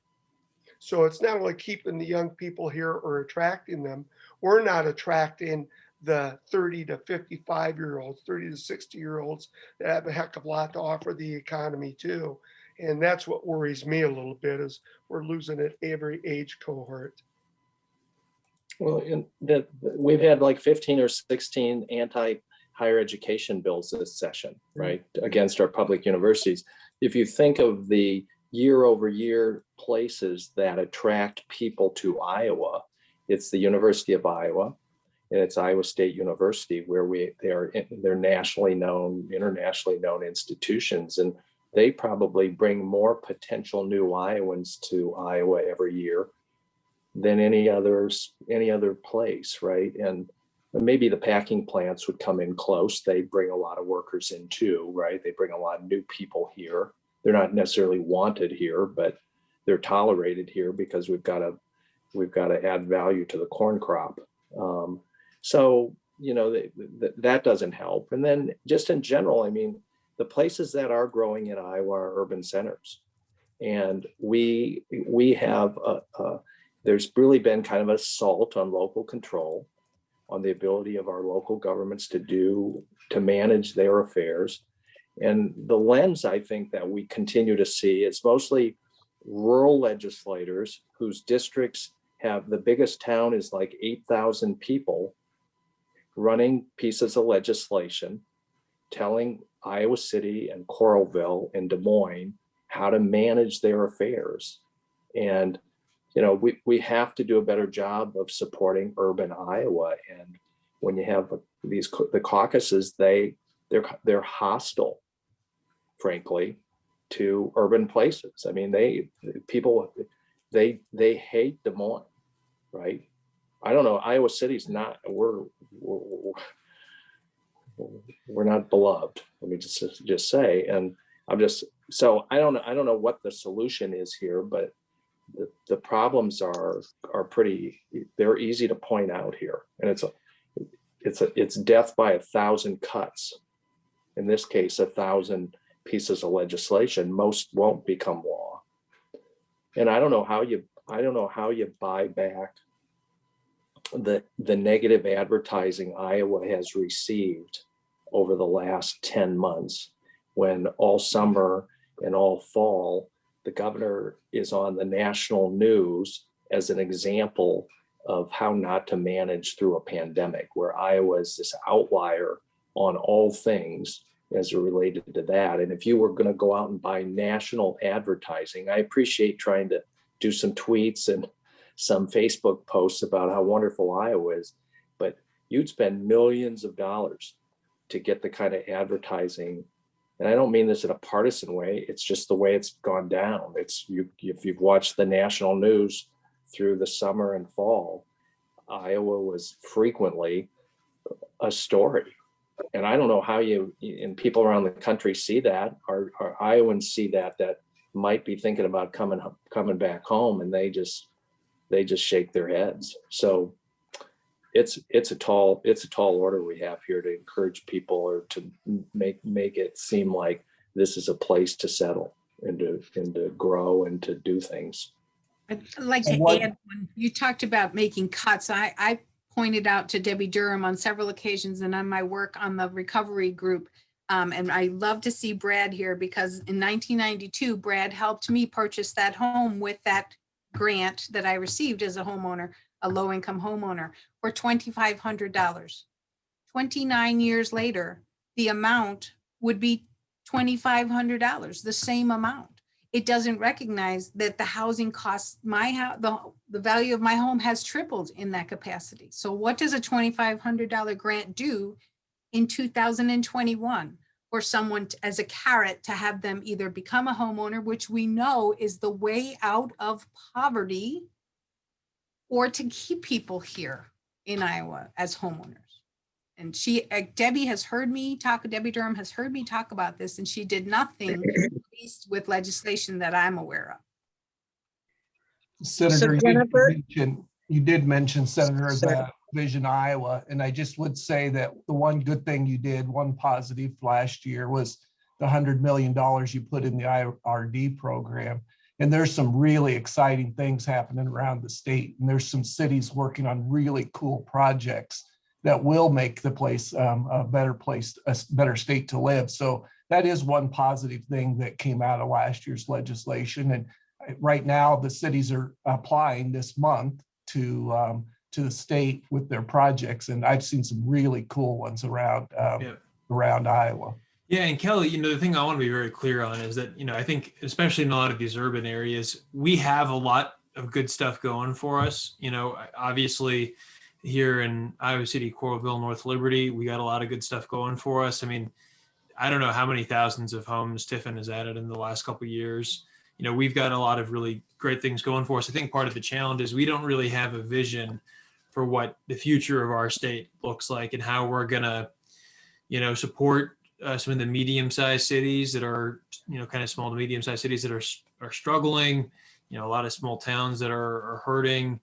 So it's not only keeping the young people here or attracting them, we're not attracting the 30 to 55-year-olds, 30 to 60-year-olds that have a heck of a lot to offer the economy too. And that's what worries me a little bit, is we're losing at every age cohort. Well, we've had like 15 or 16 anti-higher education bills this session, right, against our public universities. If you think of the year-over-year places that attract people to Iowa, it's the University of Iowa, and it's Iowa State University, where they're nationally known, internationally known institutions, and they probably bring more potential new Iowans to Iowa every year than any other place, right? And maybe the packing plants would come in close. They bring a lot of workers in too, right? They bring a lot of new people here. They're not necessarily wanted here, but they're tolerated here because we've got to add value to the corn crop. So that doesn't help. And then just in general, I mean, the places that are growing in Iowa are urban centers, and we have there's really been kind of an assault on local control, on the ability of our local governments to manage their affairs. And the lens I think that we continue to see is mostly rural legislators whose districts have, the biggest town is like 8,000 people, running pieces of legislation, telling Iowa City and Coralville and Des Moines how to manage their affairs. And we have to do a better job of supporting urban Iowa. And when you have the caucuses, they're hostile, frankly, to urban places. I mean, they hate Des Moines, right? I don't know. Iowa City's not. We're not beloved. Let me just say. And I don't know what the solution is here, but the problems are they're easy to point out here, and it's death by 1,000 cuts. In this case, 1,000 pieces of legislation. Most won't become law, and I don't know how you buy back the negative advertising Iowa has received over the last 10 months, when all summer and all fall, the governor is on the national news as an example of how not to manage through a pandemic, where Iowa is this outlier on all things as related to that. And if you were going to go out and buy national advertising, I appreciate trying to do some tweets and some Facebook posts about how wonderful Iowa is, but you'd spend millions of dollars to get the kind of advertising. And I don't mean this in a partisan way. It's just the way it's gone down. If you've watched the national news through the summer and fall, Iowa was frequently a story. And I don't know how and people around the country see that, or Iowans see that might be thinking about coming back home, and they just shake their heads. So it's a tall order we have here to encourage people, or to make it seem like this is a place to settle and to grow and to do things. I'd like to add, when you talked about making cuts, I pointed out to Debbie Durham on several occasions and on my work on the recovery group. And I love to see Brad here, because in 1992, Brad helped me purchase that home with that grant that I received as a homeowner, a low-income homeowner, for $2,500. 29 years later, the amount would be $2,500, the same amount. It doesn't recognize that the housing costs, the value of my home has tripled in that capacity. So what does a $2,500 grant do in 2021 for someone as a carrot to have them either become a homeowner, which we know is the way out of poverty, or to keep people here in Iowa as homeowners. And Debbie Durham has heard me talk about this, and she did nothing, at least with legislation that I'm aware of. Senator, Jennifer- you did mention, Senator, Sorry. the Vision Iowa, and I just would say that the one good thing you did, one positive last year, was the $100 million you put in the IRD program. And there's some really exciting things happening around the state, and there's some cities working on really cool projects that will make the place a better state to live. So that is one positive thing that came out of last year's legislation. And right now, the cities are applying this month to the state with their projects, and I've seen some really cool ones around Iowa. Yeah, and Kelly, the thing I want to be very clear on is that, I think, especially in a lot of these urban areas, we have a lot of good stuff going for us. Obviously, here in Iowa City, Coralville, North Liberty, we got a lot of good stuff going for us. I mean, I don't know how many thousands of homes Tiffin has added in the last couple of years. We've got a lot of really great things going for us. I think part of the challenge is we don't really have a vision for what the future of our state looks like and how we're going to, support some of the medium-sized cities that are, kind of small to medium-sized cities that are struggling, a lot of small towns that are hurting.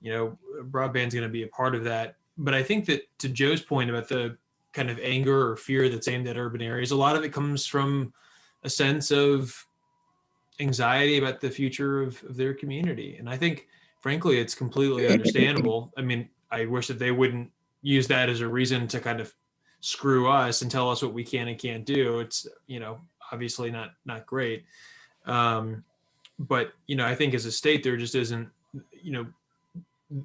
Broadband's going to be a part of that. But I think that, to Joe's point about the kind of anger or fear that's aimed at urban areas, a lot of it comes from a sense of anxiety about the future of their community. And I think, frankly, it's completely understandable. I mean, I wish that they wouldn't use that as a reason to kind of screw us and tell us what we can and can't do. It's, obviously not great. But, I think as a state, there just isn't,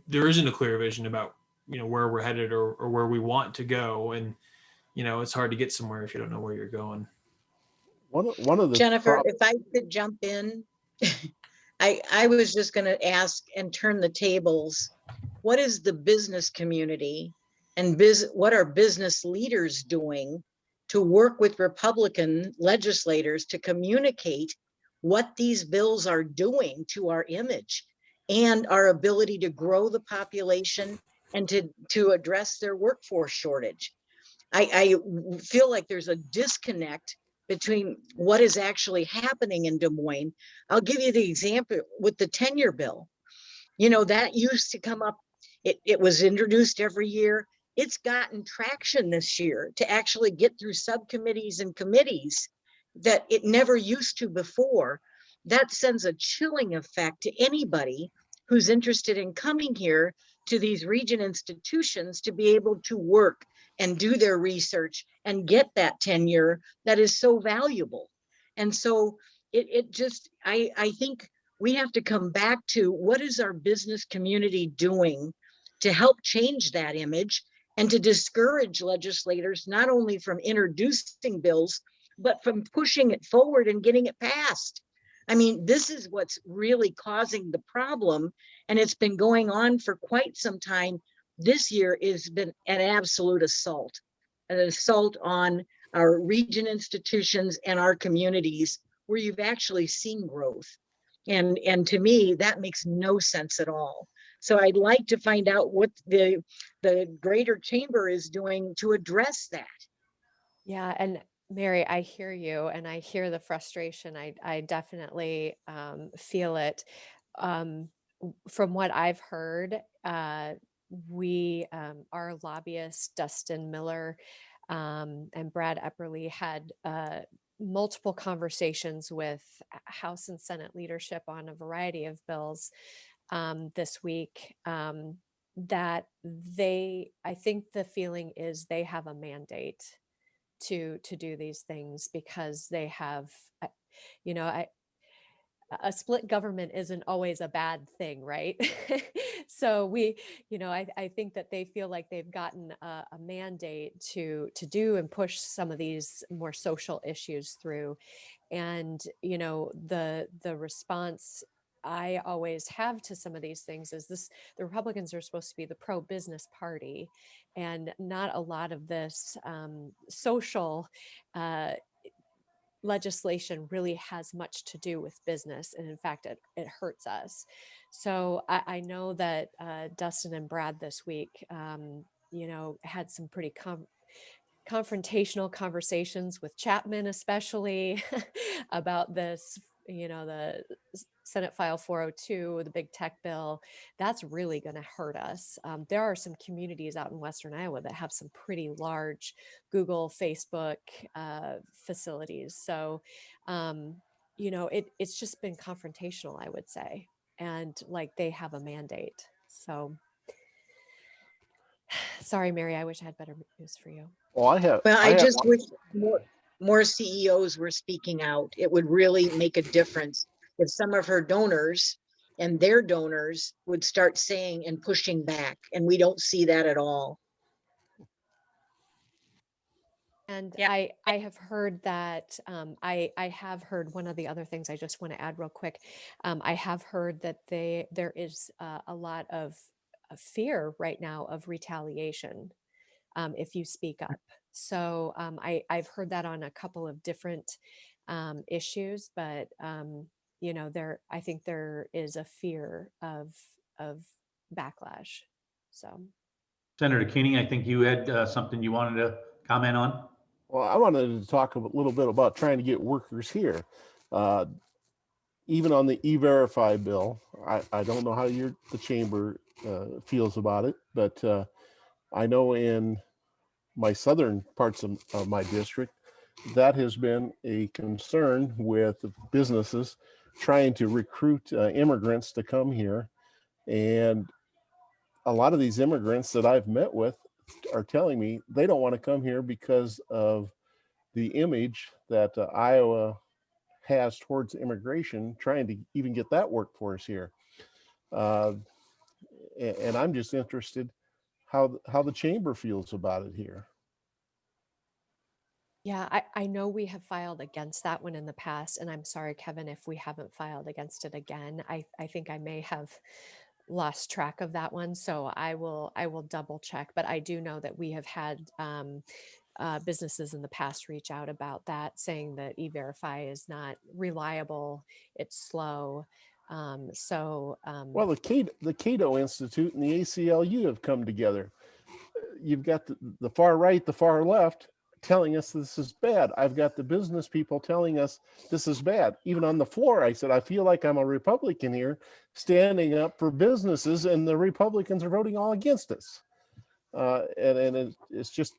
there isn't a clear vision about, where we're headed or where we want to go. And, it's hard to get somewhere if you don't know where you're going. One of the Jennifer, if I could jump in, I was just going to ask and turn the tables. What is the business community and what are business leaders doing to work with Republican legislators to communicate what these bills are doing to our image and our ability to grow the population and to address their workforce shortage? I feel like there's a disconnect between what is actually happening in Des Moines. I'll give you the example with the tenure bill. That used to come up. It was introduced every year. It's gotten traction this year to actually get through subcommittees and committees that it never used to before. That sends a chilling effect to anybody who's interested in coming here to these region institutions to be able to work and do their research and get that tenure that is so valuable. And so I think we have to come back to what is our business community doing to help change that image and to discourage legislators not only from introducing bills, but from pushing it forward and getting it passed. I mean, this is what's really causing the problem, and it's been going on for quite some time. This year has been an absolute assault on our region institutions and our communities where you've actually seen growth. And to me, that makes no sense at all. So I'd like to find out what the greater chamber is doing to address that. Yeah, and Mary, I hear you and I hear the frustration. I definitely feel it. From what I've heard, our lobbyists, Dustin Miller and Brad Epperly, had multiple conversations with House and Senate leadership on a variety of bills this week. That I think the feeling is they have a mandate to do these things because they have, a split government isn't always a bad thing, right? So I think that they feel like they've gotten a mandate to do and push some of these more social issues through. And, the response I always have to some of these things is the Republicans are supposed to be the pro-business party, and not a lot of this social legislation really has much to do with business, and in fact it hurts us. So I know that Dustin and Brad this week had some pretty confrontational conversations with Chapman, especially about this, the Senate File 402, the big tech bill. That's really going to hurt us. There are some communities out in Western Iowa that have some pretty large Google, Facebook facilities. So, it's just been confrontational, I would say. And like they have a mandate. So sorry, Mary, I wish I had better news for you. Well, Well, I I have, just wish more CEOs were speaking out. It would really make a difference if some of her donors and their donors would start saying and pushing back, and we don't see that at all. And Yeah. I have heard that I have heard one of the other things I just want to add real quick. I have heard that there is a lot of fear right now of retaliation if you speak up. So I've heard that on a couple of different issues, but I think there is a fear of backlash. So. Senator Keeney, I think you had something you wanted to comment on. well, I wanted to talk a little bit about trying to get workers here. Even on the E-Verify bill, I don't know how the chamber feels about it, but I know in my southern parts of my district, that has been a concern with businesses trying to recruit immigrants to come here. And a lot of these immigrants that I've met with are telling me they don't want to come here because of the image that Iowa has towards immigration, trying to even get that workforce here. And I'm just interested how the chamber feels about it here. Yeah, I know we have filed against that one in the past, and I'm sorry, Kevin, if we haven't filed against it again. I think I may have lost track of that one, so I will double check. But I do know that we have had businesses in the past reach out about that, saying that E-Verify is not reliable, it's slow. Well, the Cato Institute and the ACLU have come together. You've got the far right, the far left telling us this is bad. I've got the business people telling us this is bad. Even on the floor, I said, I feel like I'm a Republican here standing up for businesses, and the Republicans are voting all against us. And it's just,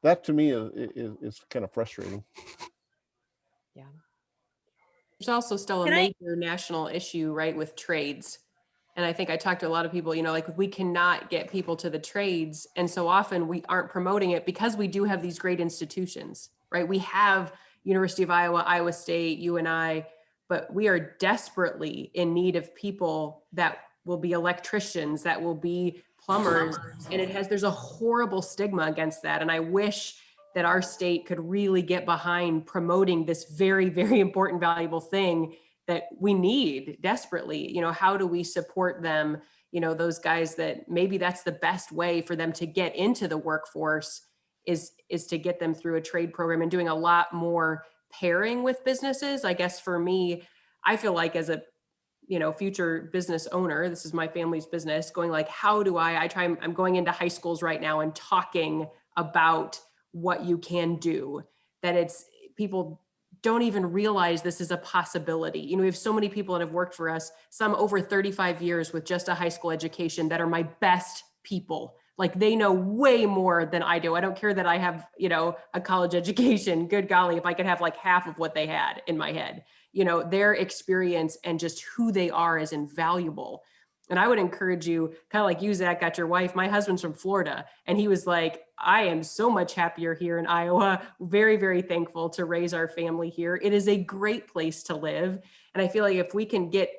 that to me is kind of frustrating. Yeah. There's also still a Can I- major national issue, right, with trades. And I think I talked to a lot of people, like we cannot get people to the trades. And so often we aren't promoting it because we do have these great institutions, right? We have University of Iowa, Iowa State, UNI, but we are desperately in need of people that will be electricians, that will be plumbers. And there's a horrible stigma against that. And I wish that our state could really get behind promoting this very, very important, valuable thing that we need desperately. How do we support them? Those guys that maybe that's the best way for them to get into the workforce is to get them through a trade program, and doing a lot more pairing with businesses. I guess for me, I feel like as a future business owner, this is my family's business, going like, how do I'm going into high schools right now and talking about what you can do, that it's people don't even realize this is a possibility. We have so many people that have worked for us, some over 35 years with just a high school education, that are my best people. Like they know way more than I do. I don't care that I have, a college education. Good golly, if I could have like half of what they had in my head, their experience and just who they are is invaluable. And I would encourage you, kind of like you, Zach, got your wife. My husband's from Florida, and he was like, I am so much happier here in Iowa. Very, very thankful to raise our family here. It is a great place to live. And I feel like if we can get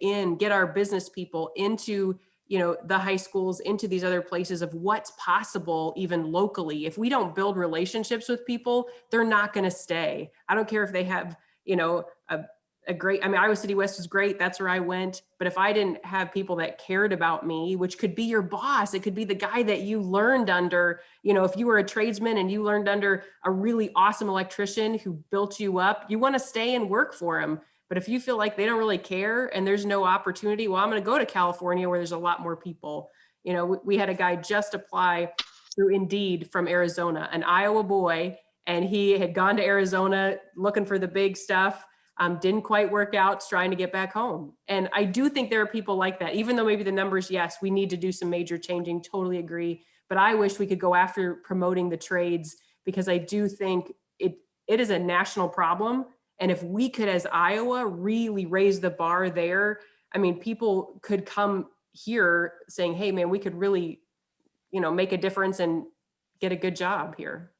our business people into, the high schools, into these other places of what's possible, even locally, if we don't build relationships with people, they're not going to stay. I don't care if they have, a a great, I mean, Iowa City West was great. That's where I went. But if I didn't have people that cared about me, which could be your boss, it could be the guy that you learned under, you know, if you were a tradesman and you learned under a really awesome electrician who built you up, you want to stay and work for him. But if you feel like they don't really care and there's no opportunity, well, I'm going to go to California where there's a lot more people. You know, we had a guy just apply through Indeed from Arizona, an Iowa boy, and he had gone to Arizona looking for the big stuff. Didn't quite work out, trying to get back home. And I do think there are people like that, even though maybe the numbers, yes, we need to do some major changing, totally agree. But I wish we could go after promoting the trades, because I do think it is a national problem. And if we could, as Iowa, really raise the bar there, I mean, people could come here saying, hey man, we could really, you know, make a difference and get a good job here.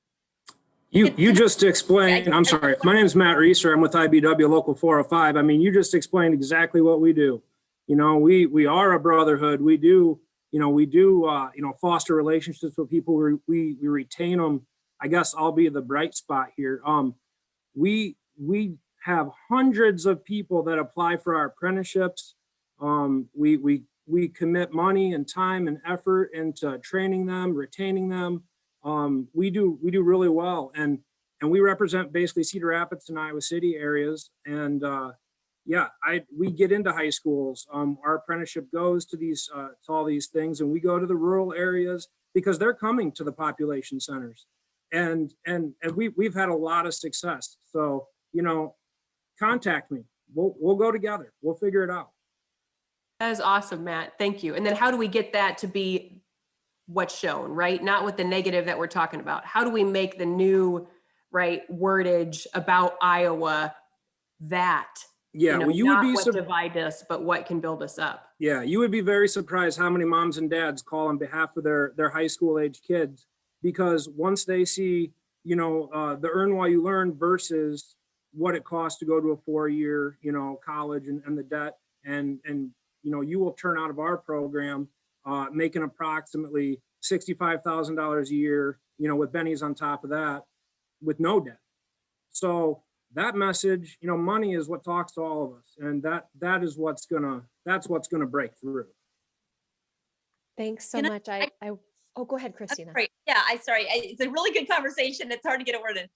You just explained, I'm sorry, my name is Matt Reeser. I'm with IBW Local 405. I mean, you just explained exactly what we do. You know, we are a brotherhood. We do, foster relationships with people. We retain them. I guess I'll be the bright spot here. We have hundreds of people that apply for our apprenticeships. We commit money and time and effort into training them, retaining them. We do really well, and we represent basically Cedar Rapids and Iowa City areas. And we get into high schools. Our apprenticeship goes to to all these things, and we go to the rural areas because they're coming to the population centers, and we've had a lot of success. So, you know, contact me. We'll go together. We'll figure it out. That is awesome, Matt. Thank you. And then how do we get that to be what's shown, right? Not with the negative that we're talking about. How do we make the new, right, wordage about Iowa that, yeah, well, you would be what divide us, but what can build us up? Yeah, you would be very surprised how many moms and dads call on behalf of their high school age kids, because once they see, you know, the earn while you learn versus what it costs to go to a 4-year, you know, college and the debt, and you know, you will turn out of our program making approximately $65,000 a year, you know, with bennies on top of that, with no debt. So that message, you know, money is what talks to all of us, and that's what's gonna break through. Thanks so much. Oh, go ahead, Christina. Great. Yeah, it's a really good conversation. It's hard to get a word in.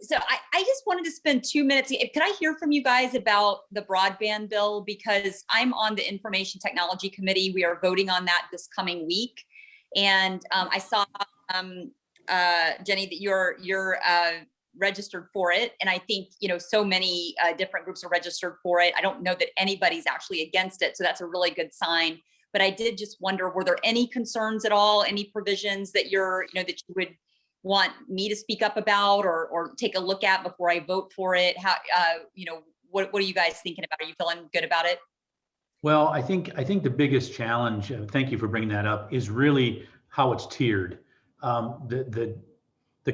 So I just wanted to spend 2 minutes. Could I hear from you guys about the broadband bill? Because I'm on the Information Technology Committee. We are voting on that this coming week. And I saw, Jenny, that you're registered for it. And I think, you know, so many different groups are registered for it. I don't know that anybody's actually against it. So that's a really good sign. But I did just wonder, were there any concerns at all, any provisions that that you would want me to speak up about or take a look at before I vote for it? How, what are you guys thinking about? Are you feeling good about it? Well, I think the biggest challenge, thank you for bringing that up, is really how it's tiered. The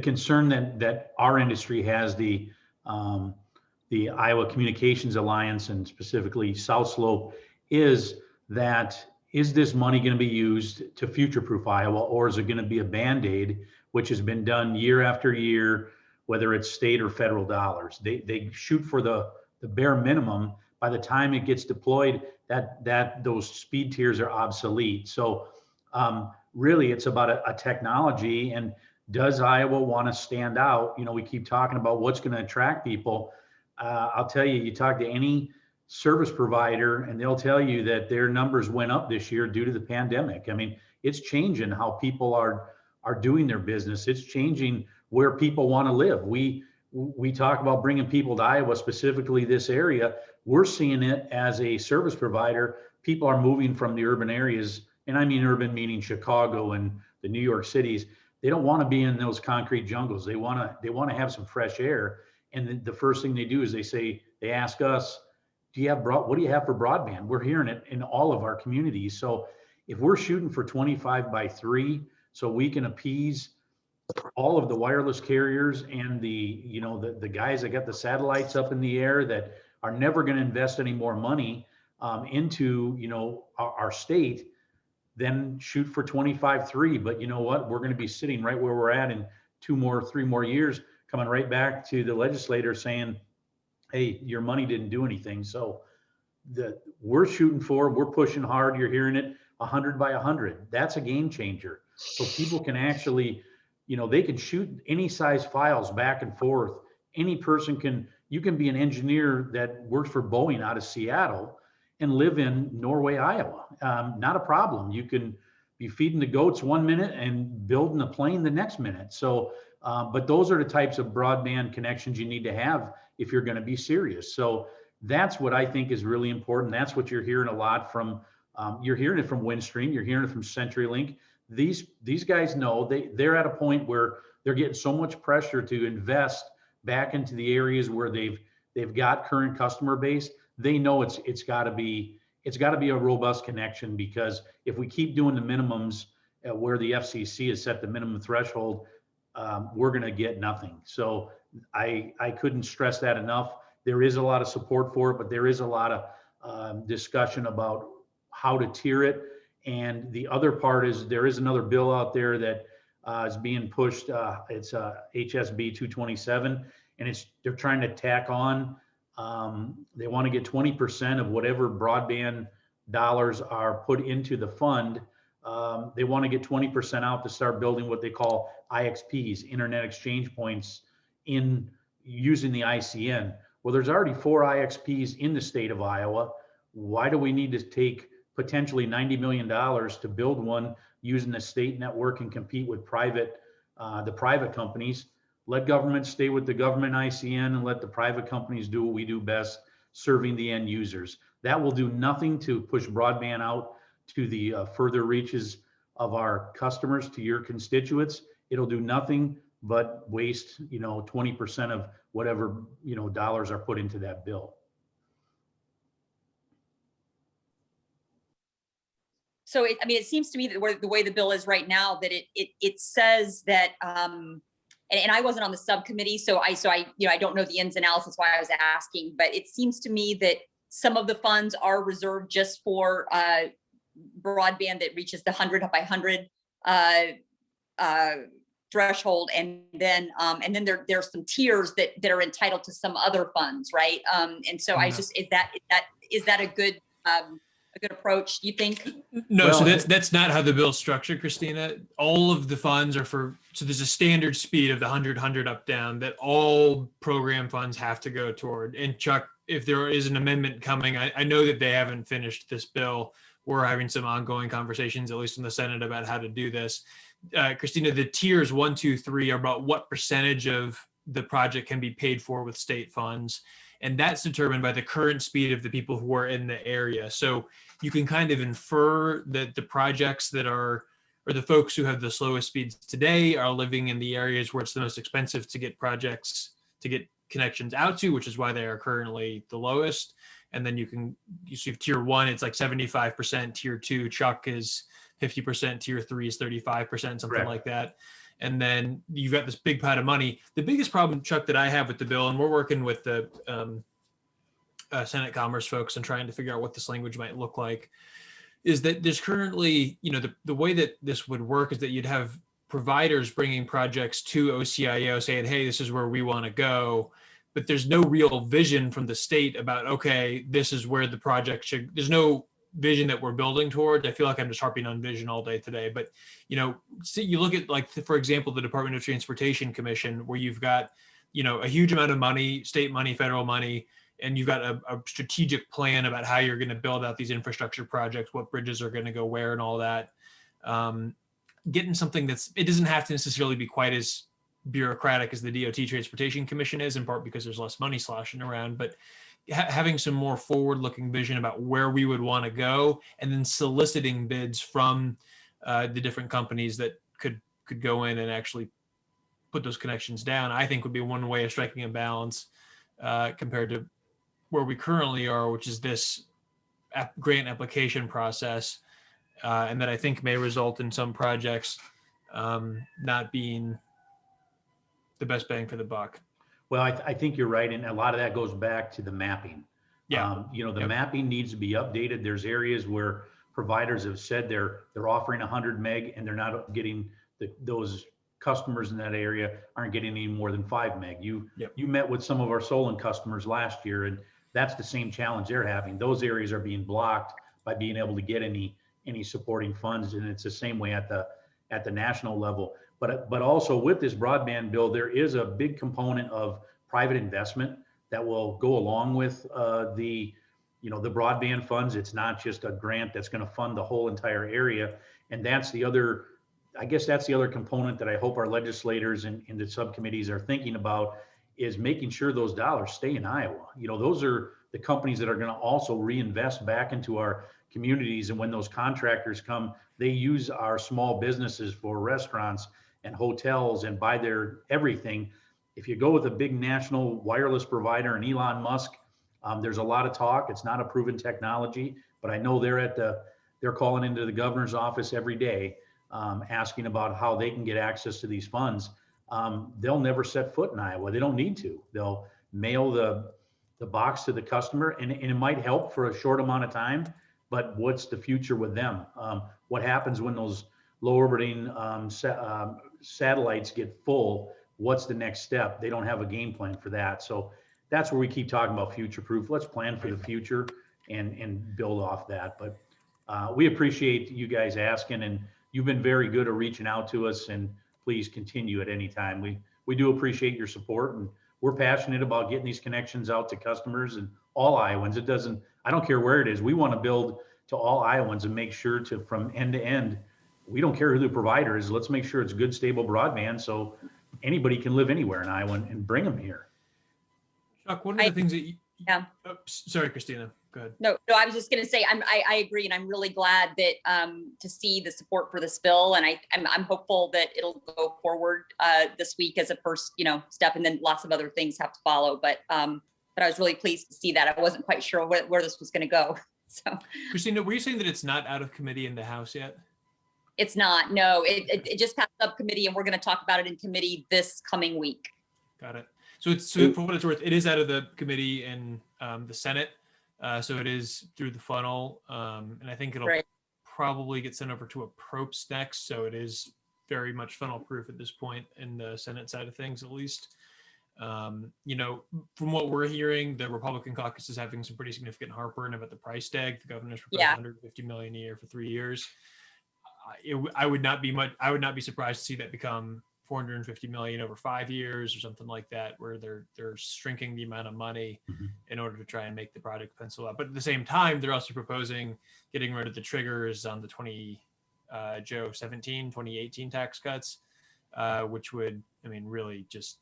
concern that our industry has, the Iowa Communications Alliance and specifically South Slope, is that, is this money going to be used to future-proof Iowa, or is it going to be a Band-Aid, which has been done year after year, whether it's state or federal dollars? They shoot for the bare minimum. By the time it gets deployed, those speed tiers are obsolete. So really, it's about a technology. And does Iowa want to stand out? You know, we keep talking about what's going to attract people. I'll tell you, you talk to any service provider and they'll tell you that their numbers went up this year due to the pandemic. I mean, it's changing how people are doing their business. It's changing where people want to live. We talk about bringing people to Iowa, specifically this area. We're seeing it as a service provider. People are moving from the urban areas, and I mean urban meaning Chicago and the New York cities. They don't want to be in those concrete jungles. They want to have some fresh air. And the first thing they do is they ask us, what do you have for broadband? We're hearing it in all of our communities. So if we're shooting for 25 by 3, so we can appease all of the wireless carriers and the guys that got the satellites up in the air that are never going to invest any more money into our state, then shoot for 25.3. But you know what? We're going to be sitting right where we're at in 2 more, 3 more years, coming right back to the legislators saying, hey, your money didn't do anything. So we're shooting for, we're pushing hard. You're hearing it 100 by 100. That's a game changer. So people can actually, they can shoot any size files back and forth. Any person you can be an engineer that works for Boeing out of Seattle and live in Norway, Iowa. Not a problem. You can be feeding the goats 1 minute and building a plane the next minute. So, but those are the types of broadband connections you need to have if you're going to be serious. So that's what I think is really important. That's what you're hearing a lot from. You're hearing it from Windstream. You're hearing it from CenturyLink. These guys know they're at a point where they're getting so much pressure to invest back into the areas where they've got current customer base. They know it's got to be a robust connection, because if we keep doing the minimums where the FCC has set the minimum threshold, we're going to get nothing. So I couldn't stress that enough. There is a lot of support for it, but there is a lot of discussion about how to tier it. And the other part is there is another bill out there that is being pushed. It's HSB 227, and they're trying to tack on. They want to get 20% of whatever broadband dollars are put into the fund. They want to get 20% out to start building what they call IXPs, Internet Exchange Points, in using the ICN. Well, there's already 4 IXPs in the state of Iowa. Why do we need to take potentially $90 million to build one using the state network and compete with the private companies? Let government stay with the government ICN and let the private companies do what we do best, serving the end users. That will do nothing to push broadband out to the further reaches of our customers, to your constituents. It'll do nothing but waste, 20% of whatever, dollars are put into that bill. So it seems to me that the way the bill is right now, that it says that, and I wasn't on the subcommittee, so I don't know the ins and outs. That's why I was asking. But it seems to me that some of the funds are reserved just for broadband that reaches the 100 by 100 threshold, and then there's some tiers that are entitled to some other funds, right? And so I just is that a good approach, do you think? No, Well, so that's not how the bill's structured, Christina. All of the funds are so there's a standard speed of the 100 up down that all program funds have to go toward. And Chuck, if there is an amendment coming, I know that they haven't finished this bill. We're having some ongoing conversations, at least in the Senate, about how to do this. Christina, the tiers 1, 2, 3 are about what percentage of the project can be paid for with state funds. And that's determined by the current speed of the people who are in the area. So you can kind of infer that the projects that are, or the folks who have the slowest speeds today, are living in the areas where it's the most expensive to get connections out to, which is why they are currently the lowest. And then you see tier 1, it's like 75%, tier 2, Chuck, is 50%, tier 3 is 35%, something Correct. like that. And then you've got this big pot of money. The biggest problem, Chuck, that I have with the bill, and we're working with the Senate Commerce folks and trying to figure out what this language might look like, is that there's currently, the way that this would work is that you'd have providers bringing projects to OCIO saying, hey, this is where we want to go. But there's no real vision from the state about, okay, this is where the project should, there's no vision that we're building towards. I feel like I'm just harping on vision all day today, but see, you look at, like, for example, the Department of Transportation Commission, where you've got, a huge amount of money, state money, federal money, and you've got a strategic plan about how you're going to build out these infrastructure projects, what bridges are going to go where and all that. Getting something it doesn't have to necessarily be quite as bureaucratic as the DOT Transportation Commission is, in part because there's less money sloshing around, but having some more forward-looking vision about where we would want to go, and then soliciting bids from the different companies that could go in and actually put those connections down, I think would be one way of striking a balance compared to where we currently are, which is this grant application process, and that I think may result in some projects not being the best bang for the buck. Well, I think you're right. And a lot of that goes back to the mapping. Yeah. The mapping needs to be updated. There's areas where providers have said they're offering 100 meg and they're not getting those customers in that area aren't getting any more than 5 meg. Yep. You met with some of our Solon customers last year, and that's the same challenge they're having. Those areas are being blocked by being able to get any supporting funds, and it's the same way at the national level. But also with this broadband bill, there is a big component of private investment that will go along with the broadband funds. It's not just a grant that's going to fund the whole entire area, and that's the other. I guess that's the other component that I hope our legislators and the subcommittees are thinking about, is making sure those dollars stay in Iowa. Those are the companies that are going to also reinvest back into our communities. And when those contractors come, they use our small businesses for restaurants and hotels and buy their everything. If you go with a big national wireless provider and Elon Musk, there's a lot of talk. It's not a proven technology, but I know they're calling into the governor's office every day, asking about how they can get access to these funds. They'll never set foot in Iowa. They don't need to. They'll mail the box to the customer, and it might help for a short amount of time, but what's the future with them? What happens when those low orbiting satellites get full? What's the next step? They don't have a game plan for that. So that's where we keep talking about future proof. Let's plan for the future and build off that. But we appreciate you guys asking, and you've been very good at reaching out to us, and please continue at any time. We do appreciate your support, and we're passionate about getting these connections out to customers and all Iowans. I don't care where it is. We want to build to all Iowans and make sure from end to end, we don't care who the provider is. Let's make sure it's good, stable broadband so anybody can live anywhere in Iowa and bring them here. Chuck, one of the things that Yeah. Sorry, Christina, go ahead. No, I was just going to say, I agree. And I'm really glad that to see the support for this bill. And I'm hopeful that it'll go forward this week as a first, step, and then lots of other things have to follow. But I was really pleased to see that. I wasn't quite sure where this was going to go. So, Christina, were you saying that it's not out of committee in the House yet? it's not, no, it just passed subcommittee, and we're going to talk about it in committee this coming week. Got it. So for what it's worth, it is out of the committee in the Senate. So it is through the funnel. And I think it'll probably get sent over to a PROPS next. So it is very much funnel proof at this point in the Senate side of things, at least. From what we're hearing, the Republican caucus is having some pretty significant heartburn about the price tag. The governor's proposed $150 million a year for 3 years. I would not be surprised to see that become $450 million over 5 years or something like that, where they're shrinking the amount of money in order to try and make the project pencil out. But at the same time, they're also proposing getting rid of the triggers on the 2018 tax cuts, which would, really just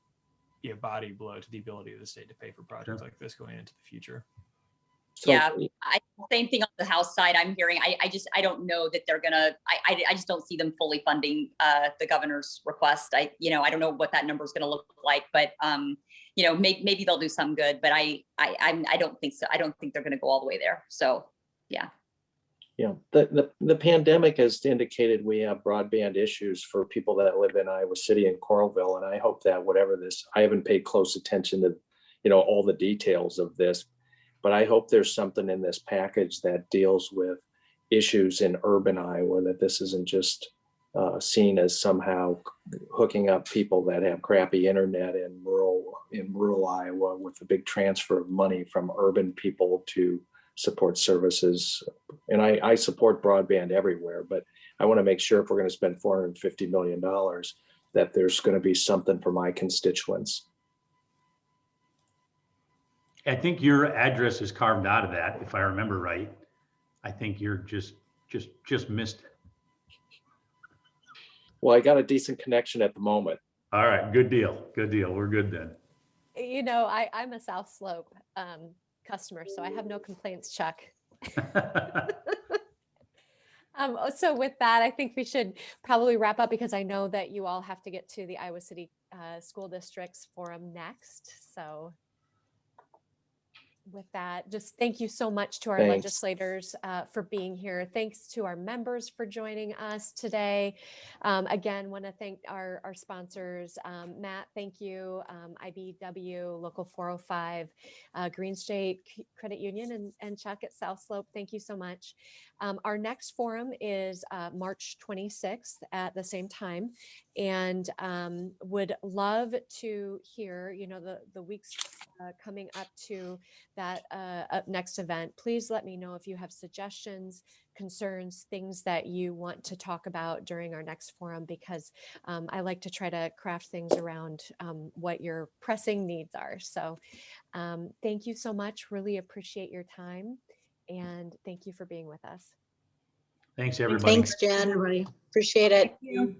be a body blow to the ability of the state to pay for projects like this going into the future. So, Same thing on the House side. I'm hearing. I don't know that they're gonna. I just don't see them fully funding the governor's request. I don't know what that number is gonna look like, but maybe they'll do some good. But I don't think so. I don't think they're gonna go all the way there. So yeah. Yeah, the pandemic has indicated we have broadband issues for people that live in Iowa City and Coralville, and I hope that whatever this, I haven't paid close attention to all the details of this. But I hope there's something in this package that deals with issues in urban Iowa, that this isn't just seen as somehow hooking up people that have crappy internet in rural Iowa with a big transfer of money from urban people to support services. And I support broadband everywhere, but I want to make sure if we're going to spend $450 million, that there's going to be something for my constituents. I think your address is carved out of that, if I remember right. I think you're just missed it. Well, I got a decent connection at the moment. All right, good deal. Good deal. We're good then. I'm a South Slope customer, so I have no complaints, Chuck. So with that, I think we should probably wrap up, because I know that you all have to get to the Iowa City School Districts Forum next. So with that, just thank you so much to our legislators for being here. Thanks to our members for joining us today. Again, want to thank our sponsors. Matt, thank you. IBW, Local 405, Green State Credit Union, and Chuck at South Slope. Thank you so much. Our next forum is March 26th at the same time. and would love to hear, the weeks coming up to that next event. Please let me know if you have suggestions, concerns, things that you want to talk about during our next forum, because I like to try to craft things around what your pressing needs are. So thank you so much. Really appreciate your time. And thank you for being with us. Thanks, everybody. Thanks, Jen. Everybody. Appreciate it. Thank you.